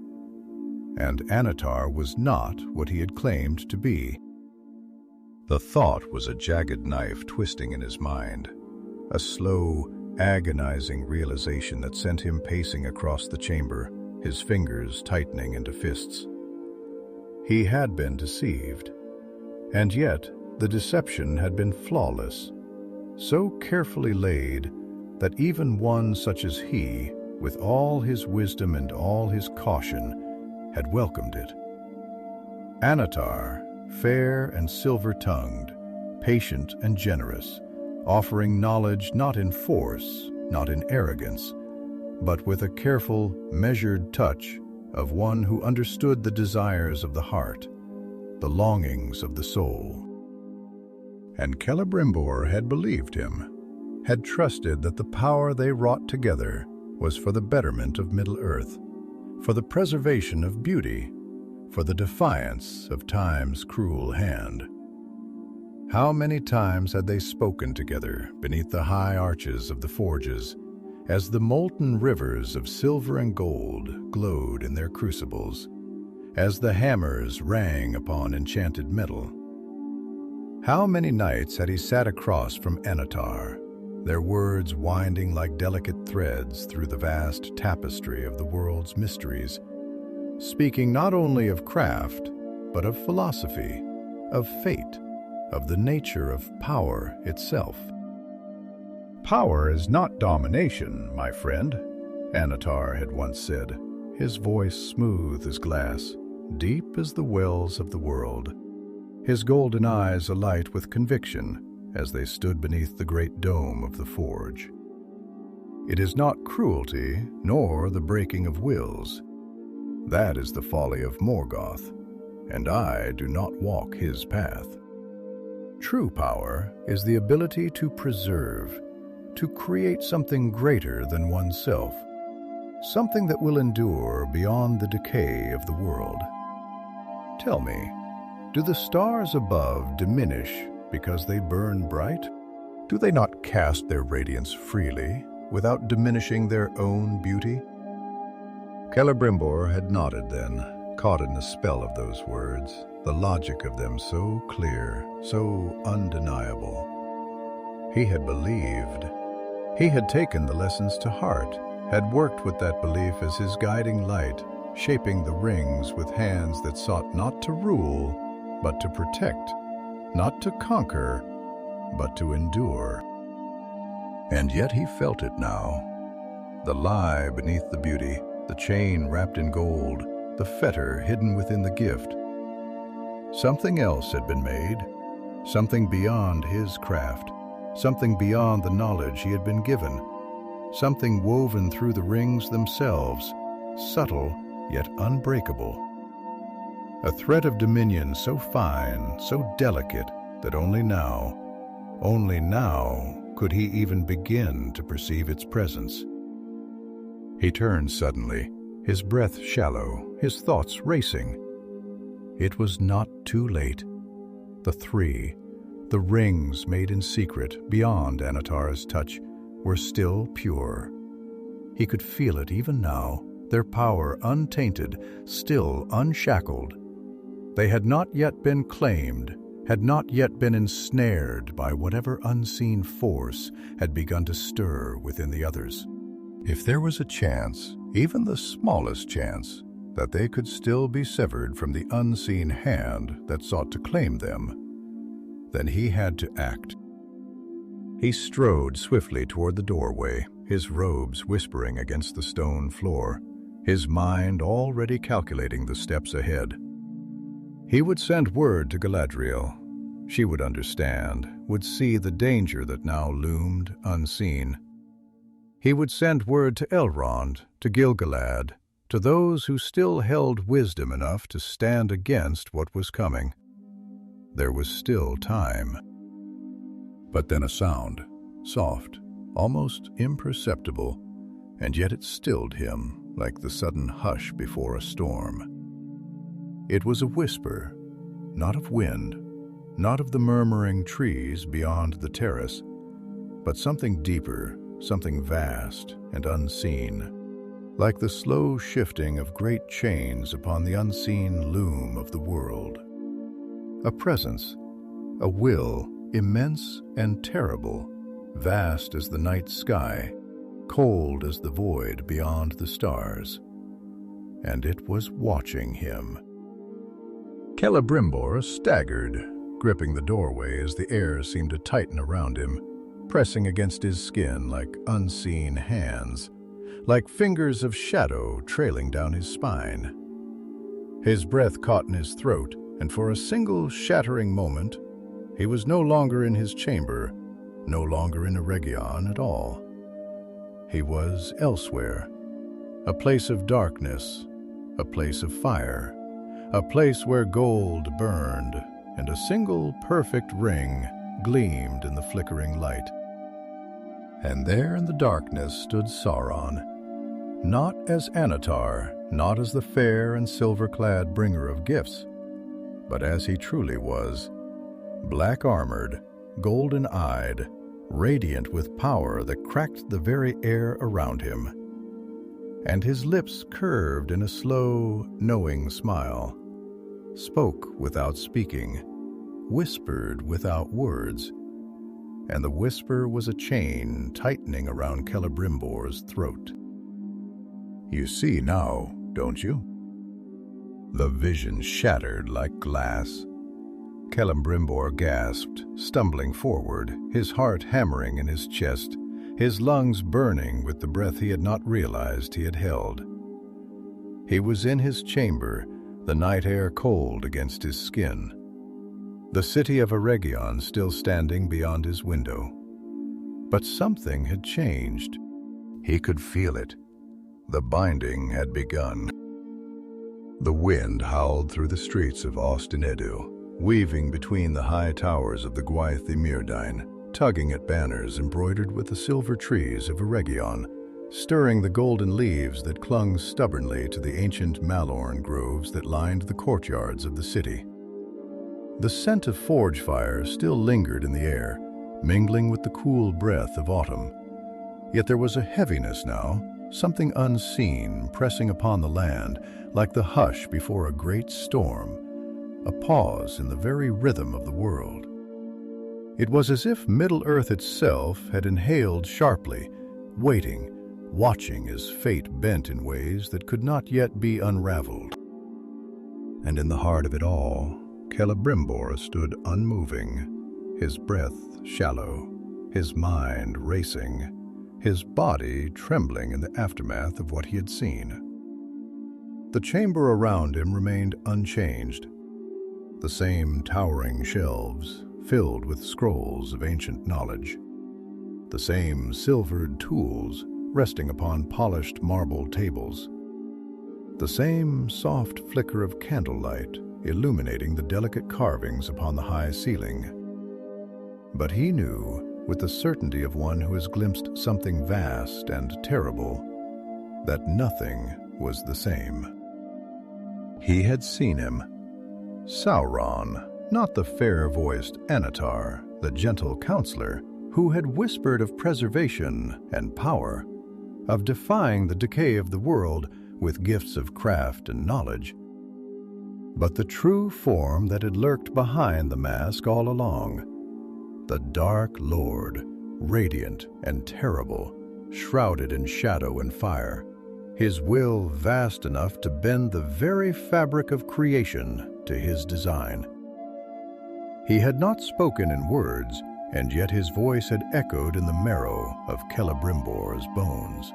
And Annatar was not what he had claimed to be. The thought was a jagged knife twisting in his mind, a slow, agonizing realization that sent him pacing across the chamber, his fingers tightening into fists. He had been deceived, and yet the deception had been flawless, so carefully laid that even one such as he, with all his wisdom and all his caution, had welcomed it. Annatar, fair and silver-tongued, patient and generous, offering knowledge not in force, not in arrogance, but with a careful, measured touch of one who understood the desires of the heart, the longings of the soul. And Celebrimbor had believed him, had trusted that the power they wrought together was for the betterment of Middle-earth, for the preservation of beauty, for the defiance of time's cruel hand. How many times had they spoken together beneath the high arches of the forges, as the molten rivers of silver and gold glowed in their crucibles, as the hammers rang upon enchanted metal. How many nights had he sat across from Annatar, their words winding like delicate threads through the vast tapestry of the world's mysteries, speaking not only of craft, but of philosophy, of fate, of the nature of power itself. "Power is not domination, my friend," Annatar had once said, his voice smooth as glass, deep as the wells of the world, his golden eyes alight with conviction as they stood beneath the great dome of the forge. "It is not cruelty, nor the breaking of wills. That is the folly of Morgoth, and I do not walk his path. True power is the ability to preserve, to create something greater than oneself, something that will endure beyond the decay of the world. Tell me, do the stars above diminish because they burn bright? Do they not cast their radiance freely, without diminishing their own beauty?" Celebrimbor had nodded then, caught in the spell of those words, the logic of them so clear, so undeniable. He had believed. He had taken the lessons to heart, had worked with that belief as his guiding light, shaping the rings with hands that sought not to rule, but to protect, not to conquer, but to endure. And yet he felt it now. The lie beneath the beauty, the chain wrapped in gold, the fetter hidden within the gift. Something else had been made, something beyond his craft, something beyond the knowledge he had been given, something woven through the rings themselves, subtle yet unbreakable. A thread of dominion so fine, so delicate, that only now could he even begin to perceive its presence. He turned suddenly, his breath shallow, his thoughts racing. It was not too late. The three, the rings made in secret beyond Annatar's touch, were still pure. He could feel it even now, their power untainted, still unshackled. They had not yet been claimed, had not yet been ensnared by whatever unseen force had begun to stir within the others. If there was a chance, even the smallest chance, that they could still be severed from the unseen hand that sought to claim them, then he had to act. He strode swiftly toward the doorway, his robes whispering against the stone floor, his mind already calculating the steps ahead. He would send word to Galadriel. She would understand, would see the danger that now loomed unseen. He would send word to Elrond, to Gil-galad, to those who still held wisdom enough to stand against what was coming. There was still time. But then a sound, soft, almost imperceptible, and yet it stilled him like the sudden hush before a storm. It was a whisper, not of wind, not of the murmuring trees beyond the terrace, but something deeper, something vast and unseen, like the slow shifting of great chains upon the unseen loom of the world. A presence, a will, immense and terrible, vast as the night sky, cold as the void beyond the stars. And it was watching him. Celebrimbor staggered, gripping the doorway as the air seemed to tighten around him, pressing against his skin like unseen hands, like fingers of shadow trailing down his spine. His breath caught in his throat, and for a single shattering moment, he was no longer in his chamber, no longer in Eregion at all. He was elsewhere, a place of darkness, a place of fire, a place where gold burned and a single perfect ring gleamed in the flickering light. And there in the darkness stood Sauron, not as Annatar, not as the fair and silver-clad bringer of gifts, but as he truly was, black-armored, golden-eyed, radiant with power that cracked the very air around him. And his lips curved in a slow, knowing smile, spoke without speaking, whispered without words, and the whisper was a chain tightening around Celebrimbor's throat. "You see now, don't you?" The vision shattered like glass. Celebrimbor gasped, stumbling forward, his heart hammering in his chest, his lungs burning with the breath he had not realized he had held. He was in his chamber, the night air cold against his skin. The city of Eregion still standing beyond his window. But something had changed. He could feel it. The binding had begun. The wind howled through the streets of Ost-in-Eddu, weaving between the high towers of the Gwaith-i-Mírdain, tugging at banners embroidered with the silver trees of Eregion, stirring the golden leaves that clung stubbornly to the ancient Mairon groves that lined the courtyards of the city. The scent of forge fire still lingered in the air, mingling with the cool breath of autumn. Yet there was a heaviness now, something unseen pressing upon the land, like the hush before a great storm, a pause in the very rhythm of the world. It was as if Middle-earth itself had inhaled sharply, waiting, watching as fate bent in ways that could not yet be unraveled. And in the heart of it all, Celebrimbor stood unmoving, his breath shallow, his mind racing, his body trembling in the aftermath of what he had seen. The chamber around him remained unchanged. The same towering shelves, filled with scrolls of ancient knowledge. The same silvered tools resting upon polished marble tables. The same soft flicker of candlelight illuminating the delicate carvings upon the high ceiling. But he knew, with the certainty of one who has glimpsed something vast and terrible, that nothing was the same. He had seen him. Sauron, not the fair-voiced Annatar, the gentle counselor, who had whispered of preservation and power, of defying the decay of the world with gifts of craft and knowledge. But the true form that had lurked behind the mask all along, the Dark Lord, radiant and terrible, shrouded in shadow and fire, his will vast enough to bend the very fabric of creation to his design. He had not spoken in words, and yet his voice had echoed in the marrow of Celebrimbor's bones.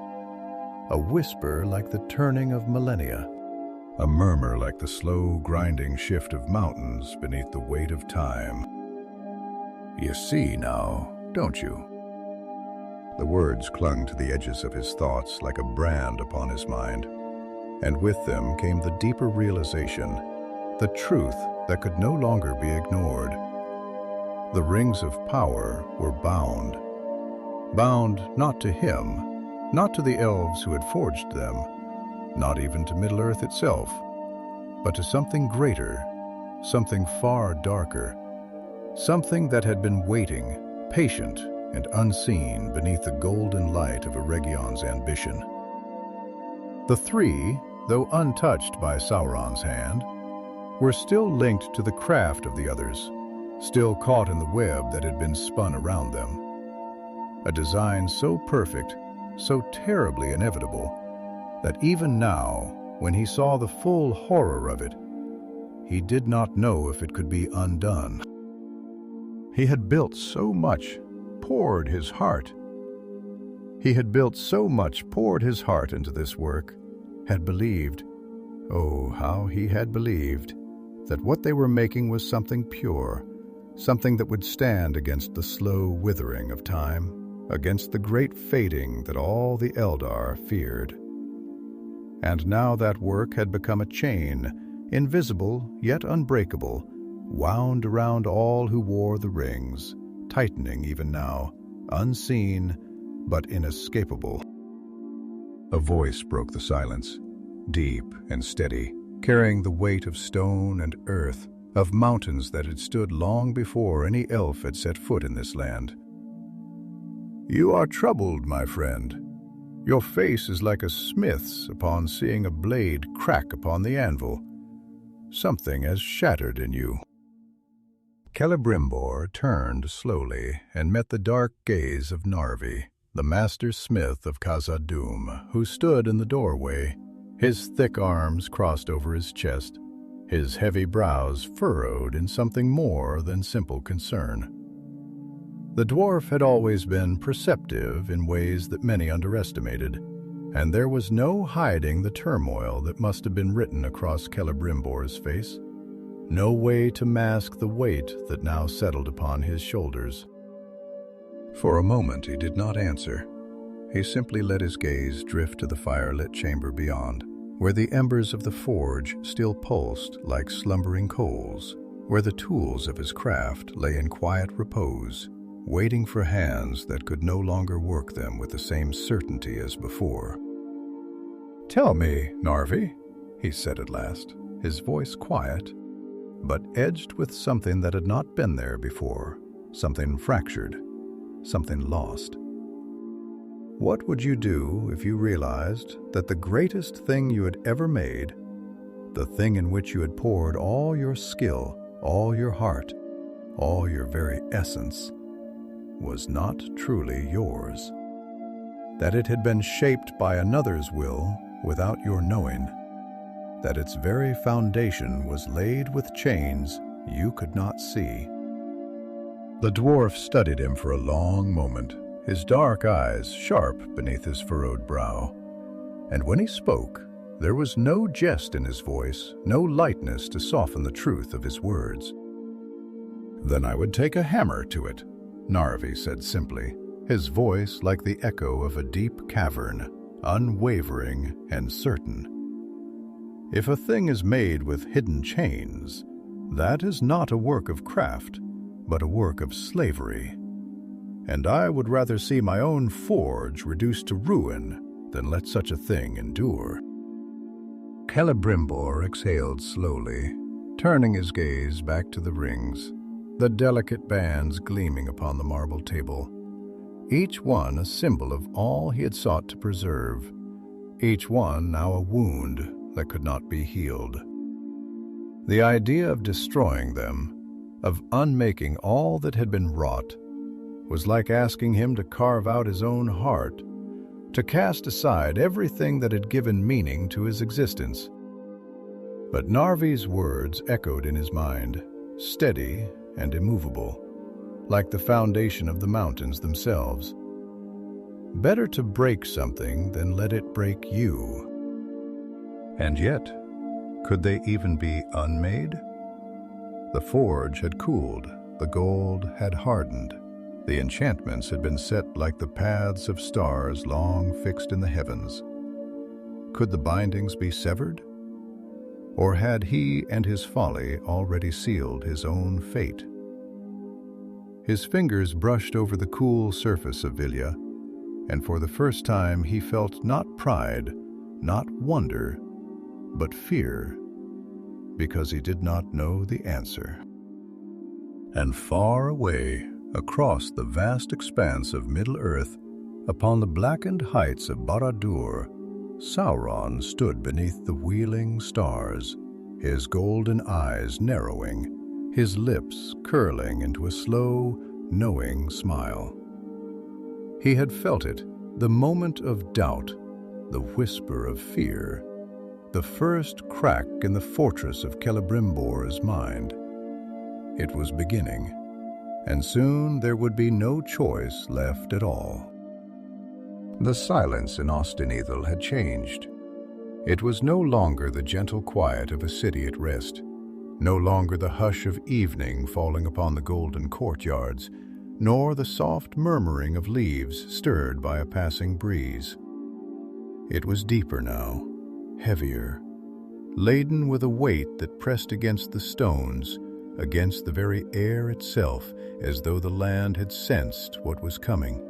A whisper like the turning of millennia, a murmur like the slow grinding shift of mountains beneath the weight of time. You see now, don't you? The words clung to the edges of his thoughts like a brand upon his mind, and with them came the deeper realization, the truth that could no longer be ignored. The rings of power were bound. Bound not to him, not to the elves who had forged them, not even to Middle-earth itself, but to something greater, something far darker, something that had been waiting, patient and unseen beneath the golden light of Eregion's ambition. The three, though untouched by Sauron's hand, were still linked to the craft of the others, still caught in the web that had been spun around them. A design so perfect, so terribly inevitable, that even now, when he saw the full horror of it, he did not know if it could be undone. He had built so much, poured his heart. He had built so much, poured his heart into this work, had believed, oh, how he had believed, that what they were making was something pure, something that would stand against the slow withering of time, against the great fading that all the Eldar feared. And now that work had become a chain, invisible yet unbreakable, wound around all who wore the rings, tightening even now, unseen but inescapable. A voice broke the silence, deep and steady, carrying the weight of stone and earth, of mountains that had stood long before any elf had set foot in this land. "You are troubled, my friend. Your face is like a smith's upon seeing a blade crack upon the anvil. Something has shattered in you." Celebrimbor turned slowly and met the dark gaze of Narvi, the master smith of Khazad-dûm, who stood in the doorway, his thick arms crossed over his chest, his heavy brows furrowed in something more than simple concern. The dwarf had always been perceptive in ways that many underestimated, and there was no hiding the turmoil that must have been written across Celebrimbor's face, no way to mask the weight that now settled upon his shoulders. For a moment he did not answer. He simply let his gaze drift to the firelit chamber beyond, where the embers of the forge still pulsed like slumbering coals, where the tools of his craft lay in quiet repose, waiting for hands that could no longer work them with the same certainty as before. "Tell me, Narvi," he said at last, his voice quiet, but edged with something that had not been there before, something fractured, something lost. "What would you do if you realized that the greatest thing you had ever made, the thing in which you had poured all your skill, all your heart, all your very essence, was not truly yours? That it had been shaped by another's will without your knowing? That its very foundation was laid with chains you could not see?" The dwarf studied him for a long moment, his dark eyes sharp beneath his furrowed brow. And when he spoke, there was no jest in his voice, no lightness to soften the truth of his words. "Then I would take a hammer to it," Narvi said simply, his voice like the echo of a deep cavern, unwavering and certain. "If a thing is made with hidden chains, that is not a work of craft, but a work of slavery. And I would rather see my own forge reduced to ruin than let such a thing endure." Celebrimbor exhaled slowly, turning his gaze back to the rings, the delicate bands gleaming upon the marble table, each one a symbol of all he had sought to preserve, each one now a wound that could not be healed. The idea of destroying them, of unmaking all that had been wrought, was like asking him to carve out his own heart, to cast aside everything that had given meaning to his existence. But Narvi's words echoed in his mind, steady and immovable, like the foundation of the mountains themselves. Better to break something than let it break you. And yet, could they even be unmade? The forge had cooled, The gold had hardened. The enchantments had been set like the paths of stars long fixed in the heavens. Could the bindings be severed? Or had he and his folly already sealed his own fate? His fingers brushed over the cool surface of Vilja, and for the first time he felt not pride, not wonder, but fear, because he did not know the answer. And far away, across the vast expanse of Middle-earth, upon the blackened heights of Barad-dûr, Sauron stood beneath the wheeling stars, his golden eyes narrowing, his lips curling into a slow, knowing smile. He had felt it, the moment of doubt, the whisper of fear, the first crack in the fortress of Celebrimbor's mind. It was beginning, and soon there would be no choice left at all. The silence in Ostinethel had changed. It was no longer the gentle quiet of a city at rest, no longer the hush of evening falling upon the golden courtyards, nor the soft murmuring of leaves stirred by a passing breeze. It was deeper now, heavier, laden with a weight that pressed against the stones, against the very air itself, as though the land had sensed what was coming,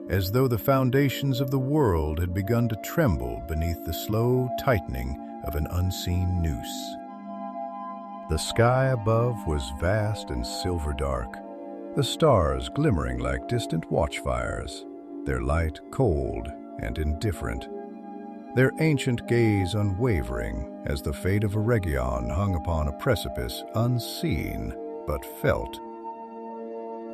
as though the foundations of the world had begun to tremble beneath the slow tightening of an unseen noose. The sky above was vast and silver dark, the stars glimmering like distant watchfires, their light cold and indifferent, their ancient gaze unwavering as the fate of Eregion hung upon a precipice unseen but felt.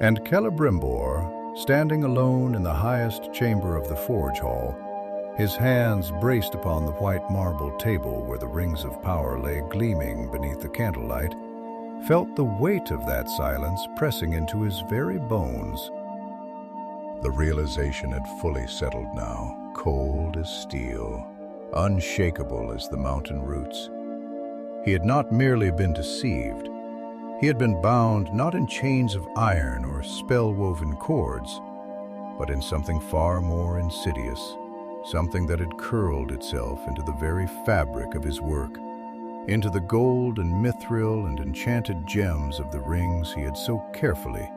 And Celebrimbor, standing alone in the highest chamber of the forge hall, his hands braced upon the white marble table where the rings of power lay gleaming beneath the candlelight, felt the weight of that silence pressing into his very bones. The realization had fully settled now, cold as steel, unshakable as the mountain roots. He had not merely been deceived. He had been bound not in chains of iron or spell-woven cords, but in something far more insidious, something that had curled itself into the very fabric of his work, into the gold and mithril and enchanted gems of the rings he had so carefully,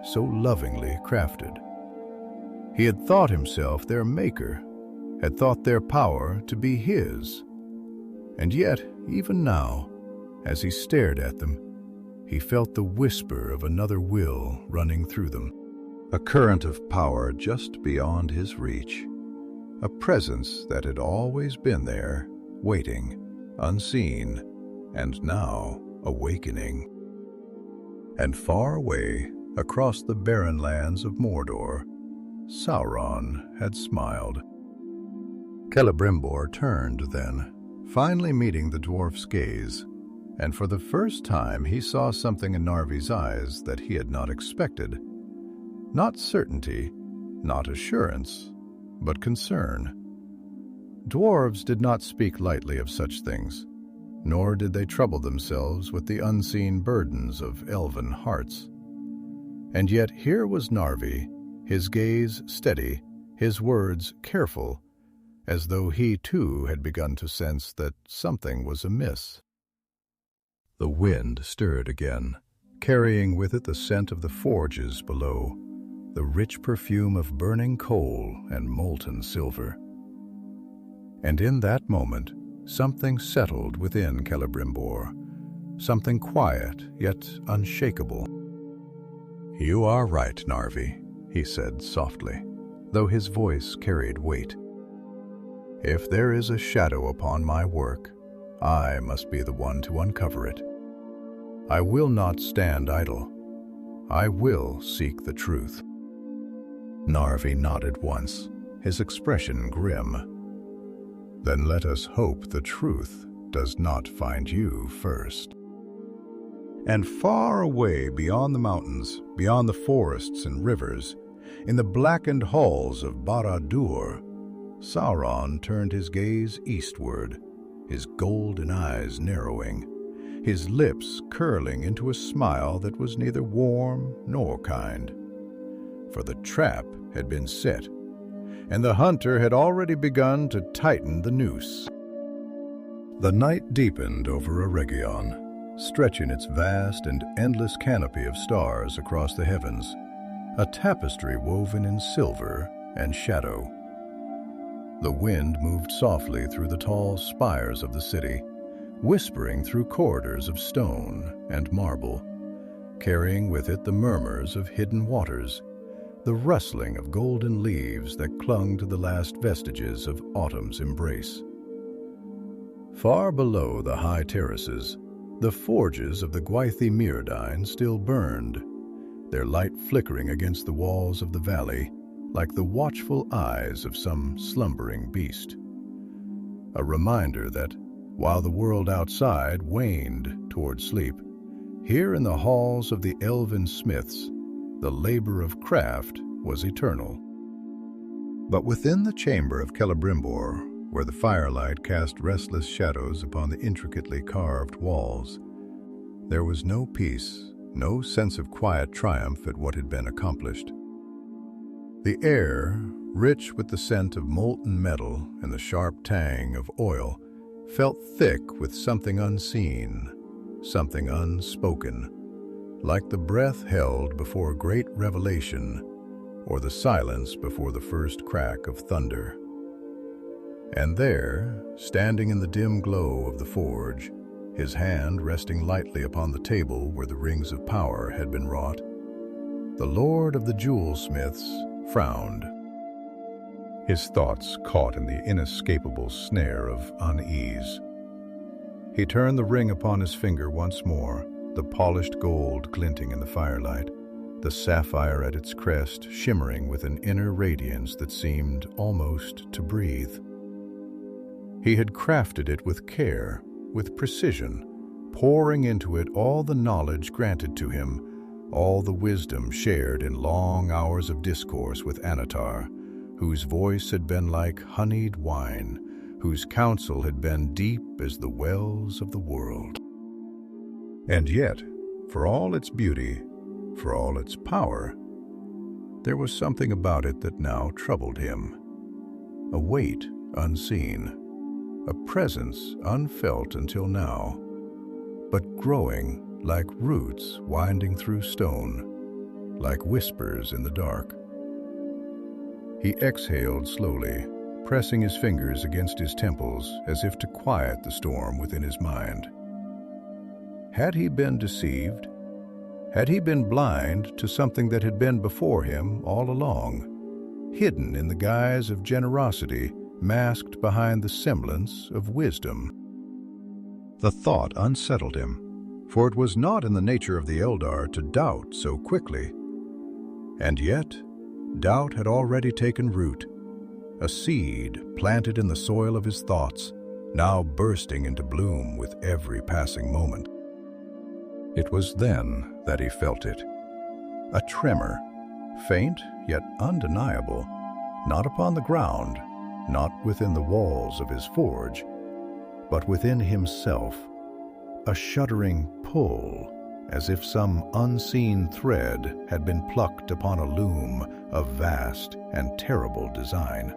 so lovingly crafted. He had thought himself their maker, had thought their power to be his. And yet, even now, as he stared at them, he felt the whisper of another will running through them, a current of power just beyond his reach, a presence that had always been there, waiting, unseen, and now awakening. And far away, across the barren lands of Mordor, Sauron had smiled. Celebrimbor turned then, finally meeting the dwarf's gaze, and for the first time he saw something in Narvi's eyes that he had not expected. Not certainty, not assurance, but concern. Dwarves did not speak lightly of such things, nor did they trouble themselves with the unseen burdens of elven hearts. And yet here was Narvi, his gaze steady, his words careful, as though he too had begun to sense that something was amiss. The wind stirred again, carrying with it the scent of the forges below, the rich perfume of burning coal and molten silver. And in that moment, something settled within Celebrimbor, something quiet yet unshakable. "You are right, Narvi," he said softly, though his voice carried weight. "If there is a shadow upon my work, I must be the one to uncover it. I will not stand idle. I will seek the truth." Narvi nodded once, his expression grim. "Then let us hope the truth does not find you first." And far away beyond the mountains, beyond the forests and rivers, in the blackened halls of Barad-dûr, Sauron turned his gaze eastward, his golden eyes narrowing, his lips curling into a smile that was neither warm nor kind. For the trap had been set, and the hunter had already begun to tighten the noose. The night deepened over Eregion, stretching its vast and endless canopy of stars across the heavens, a tapestry woven in silver and shadow. The wind moved softly through the tall spires of the city, whispering through corridors of stone and marble, carrying with it the murmurs of hidden waters, the rustling of golden leaves that clung to the last vestiges of autumn's embrace. Far below the high terraces, the forges of the Gwaith-i-Mírdain still burned, their light flickering against the walls of the valley like the watchful eyes of some slumbering beast. A reminder that, while the world outside waned toward sleep, here in the halls of the elven smiths, the labor of craft was eternal. But within the chamber of Celebrimbor, where the firelight cast restless shadows upon the intricately carved walls, there was no peace, no sense of quiet triumph at what had been accomplished. The air, rich with the scent of molten metal and the sharp tang of oil, felt thick with something unseen, something unspoken, like the breath held before a great revelation or the silence before the first crack of thunder. And there, standing in the dim glow of the forge, his hand resting lightly upon the table where the rings of power had been wrought, the Lord of the Jewelsmiths frowned, his thoughts caught in the inescapable snare of unease. He turned the ring upon his finger once more, the polished gold glinting in the firelight, the sapphire at its crest shimmering with an inner radiance that seemed almost to breathe. He had crafted it with care, with precision, pouring into it all the knowledge granted to him, all the wisdom shared in long hours of discourse with Annatar, whose voice had been like honeyed wine, whose counsel had been deep as the wells of the world. And yet, for all its beauty, for all its power, there was something about it that now troubled him. A weight unseen, a presence unfelt until now, but growing like roots winding through stone, like whispers in the dark. He exhaled slowly, pressing his fingers against his temples as if to quiet the storm within his mind. Had he been deceived? Had he been blind to something that had been before him all along, hidden in the guise of generosity, masked behind the semblance of wisdom? The thought unsettled him, for it was not in the nature of the Eldar to doubt so quickly. And yet, doubt had already taken root, a seed planted in the soil of his thoughts, now bursting into bloom with every passing moment. It was then that he felt it, a tremor, faint yet undeniable, not upon the ground, not within the walls of his forge, but within himself, a shuddering pull, as if some unseen thread had been plucked upon a loom of vast and terrible design.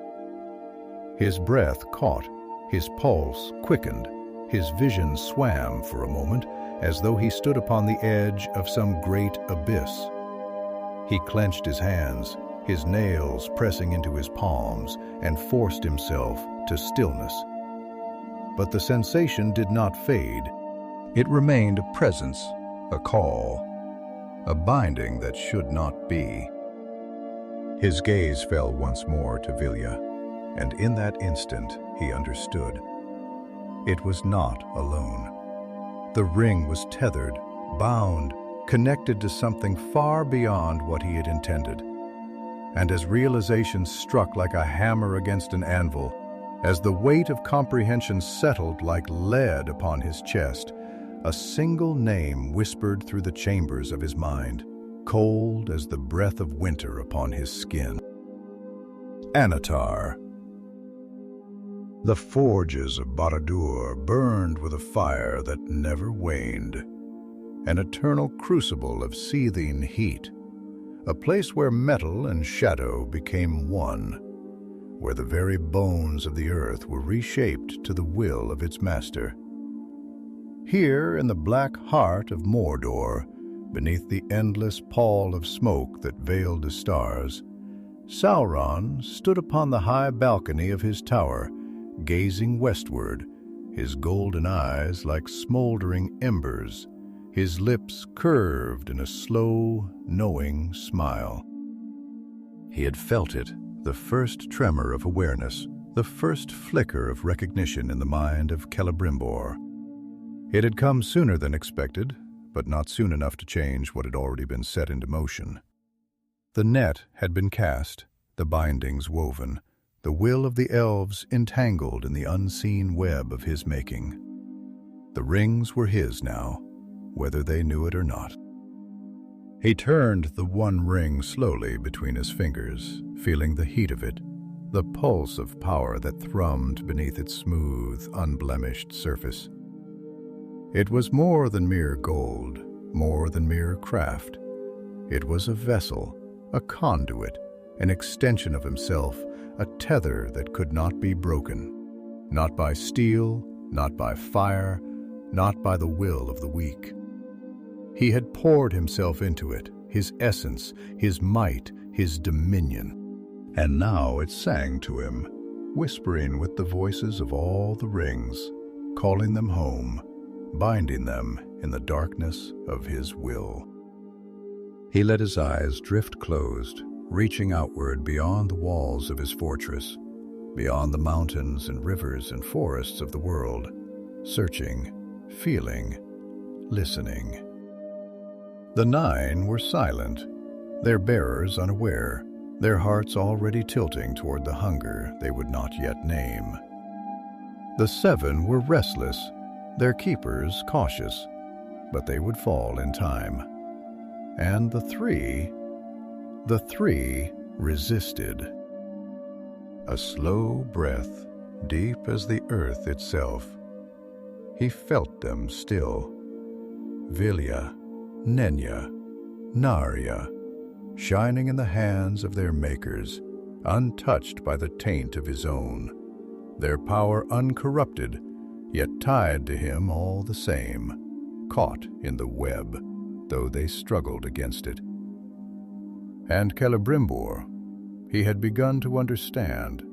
His breath caught, his pulse quickened, his vision swam for a moment, as though he stood upon the edge of some great abyss. He clenched his hands, his nails pressing into his palms, and forced himself to stillness. But the sensation did not fade. It remained a presence, a call, a binding that should not be. His gaze fell once more to Vilya, and in that instant he understood. It was not alone. The ring was tethered, bound, connected to something far beyond what he had intended. And as realization struck like a hammer against an anvil, as the weight of comprehension settled like lead upon his chest, a single name whispered through the chambers of his mind, cold as the breath of winter upon his skin. Annatar. The forges of Barad-dûr burned with a fire that never waned, an eternal crucible of seething heat, a place where metal and shadow became one, where the very bones of the earth were reshaped to the will of its master. Here, in the black heart of Mordor, beneath the endless pall of smoke that veiled the stars, Sauron stood upon the high balcony of his tower, gazing westward, his golden eyes like smoldering embers, his lips curved in a slow, knowing smile. He had felt it, the first tremor of awareness, the first flicker of recognition in the mind of Celebrimbor. It had come sooner than expected, but not soon enough to change what had already been set into motion. The net had been cast, the bindings woven, the will of the elves entangled in the unseen web of his making. The rings were his now, whether they knew it or not. He turned the one ring slowly between his fingers, feeling the heat of it, the pulse of power that thrummed beneath its smooth, unblemished surface. It was more than mere gold, more than mere craft. It was a vessel, a conduit, an extension of himself, a tether that could not be broken, not by steel, not by fire, not by the will of the weak. He had poured himself into it, his essence, his might, his dominion. And now it sang to him, whispering with the voices of all the rings, calling them home, binding them in the darkness of his will. He let his eyes drift closed, reaching outward beyond the walls of his fortress, beyond the mountains and rivers and forests of the world, searching, feeling, listening. The nine were silent, their bearers unaware, their hearts already tilting toward the hunger they would not yet name. The seven were restless, their keepers cautious, but they would fall in time. And the three resisted. A slow breath, deep as the earth itself. He felt them still. Vilya, Nenya, Narya, shining in the hands of their makers, untouched by the taint of his own, their power uncorrupted, yet tied to him all the same, caught in the web, though they struggled against it. And Celebrimbor, he had begun to understand.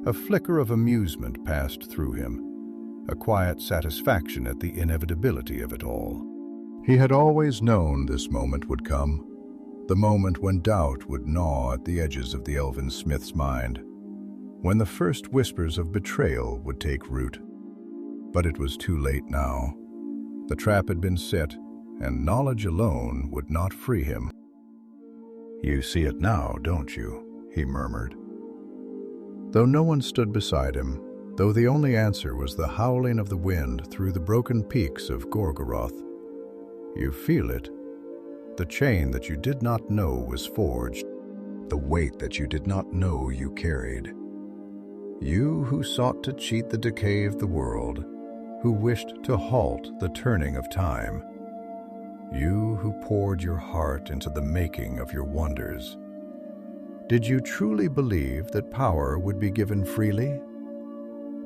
A flicker of amusement passed through him, a quiet satisfaction at the inevitability of it all. He had always known this moment would come, the moment when doubt would gnaw at the edges of the elven smith's mind, when the first whispers of betrayal would take root. But it was too late now. The trap had been set, and knowledge alone would not free him. "You see it now, don't you?" he murmured. Though no one stood beside him, though the only answer was the howling of the wind through the broken peaks of Gorgoroth, you feel it. The chain that you did not know was forged, the weight that you did not know you carried. You who sought to cheat the decay of the world, who wished to halt the turning of time. You who poured your heart into the making of your wonders. Did you truly believe that power would be given freely?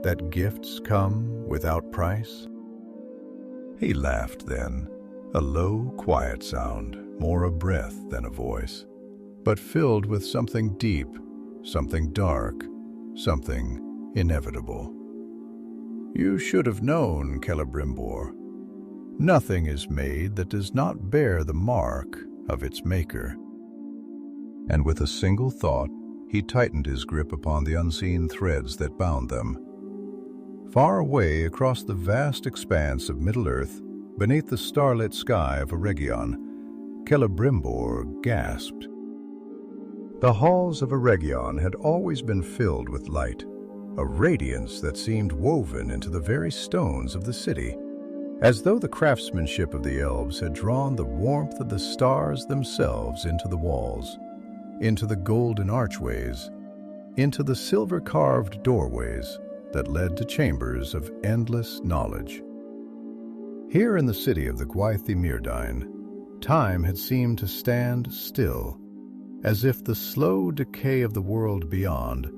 That gifts come without price? He laughed then, a low, quiet sound, more a breath than a voice, but filled with something deep, something dark, something inevitable. You should have known, Celebrimbor. Nothing is made that does not bear the mark of its maker. And with a single thought, he tightened his grip upon the unseen threads that bound them. Far away across the vast expanse of Middle-earth, beneath the starlit sky of Eregion, Celebrimbor gasped. The halls of Eregion had always been filled with light, a radiance that seemed woven into the very stones of the city, as though the craftsmanship of the elves had drawn the warmth of the stars themselves into the walls, into the golden archways, into the silver-carved doorways, that led to chambers of endless knowledge. Here in the city of the Gwaith-i-Mírdain, time had seemed to stand still, as if the slow decay of the world beyond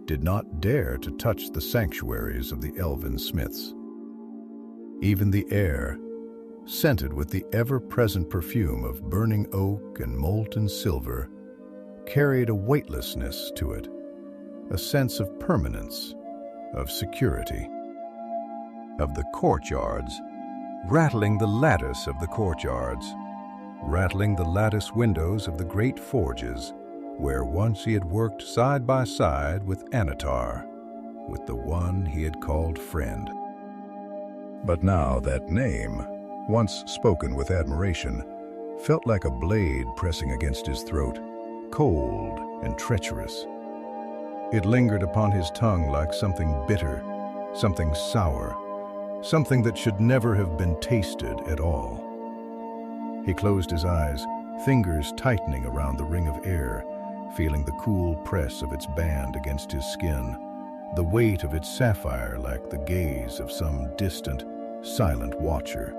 did not dare to touch the sanctuaries of the elven smiths. Even the air, scented with the ever-present perfume of burning oak and molten silver, carried a weightlessness to it, a sense of permanence, of security. Of the courtyards, rattling the lattice of the courtyards, rattling the lattice windows of the great forges, where once he had worked side by side with Annatar, with the one he had called friend. But now that name, once spoken with admiration, felt like a blade pressing against his throat, cold and treacherous. It lingered upon his tongue like something bitter, something sour, something that should never have been tasted at all. He closed his eyes, fingers tightening around the ring of air, feeling the cool press of its band against his skin, the weight of its sapphire like the gaze of some distant, silent watcher.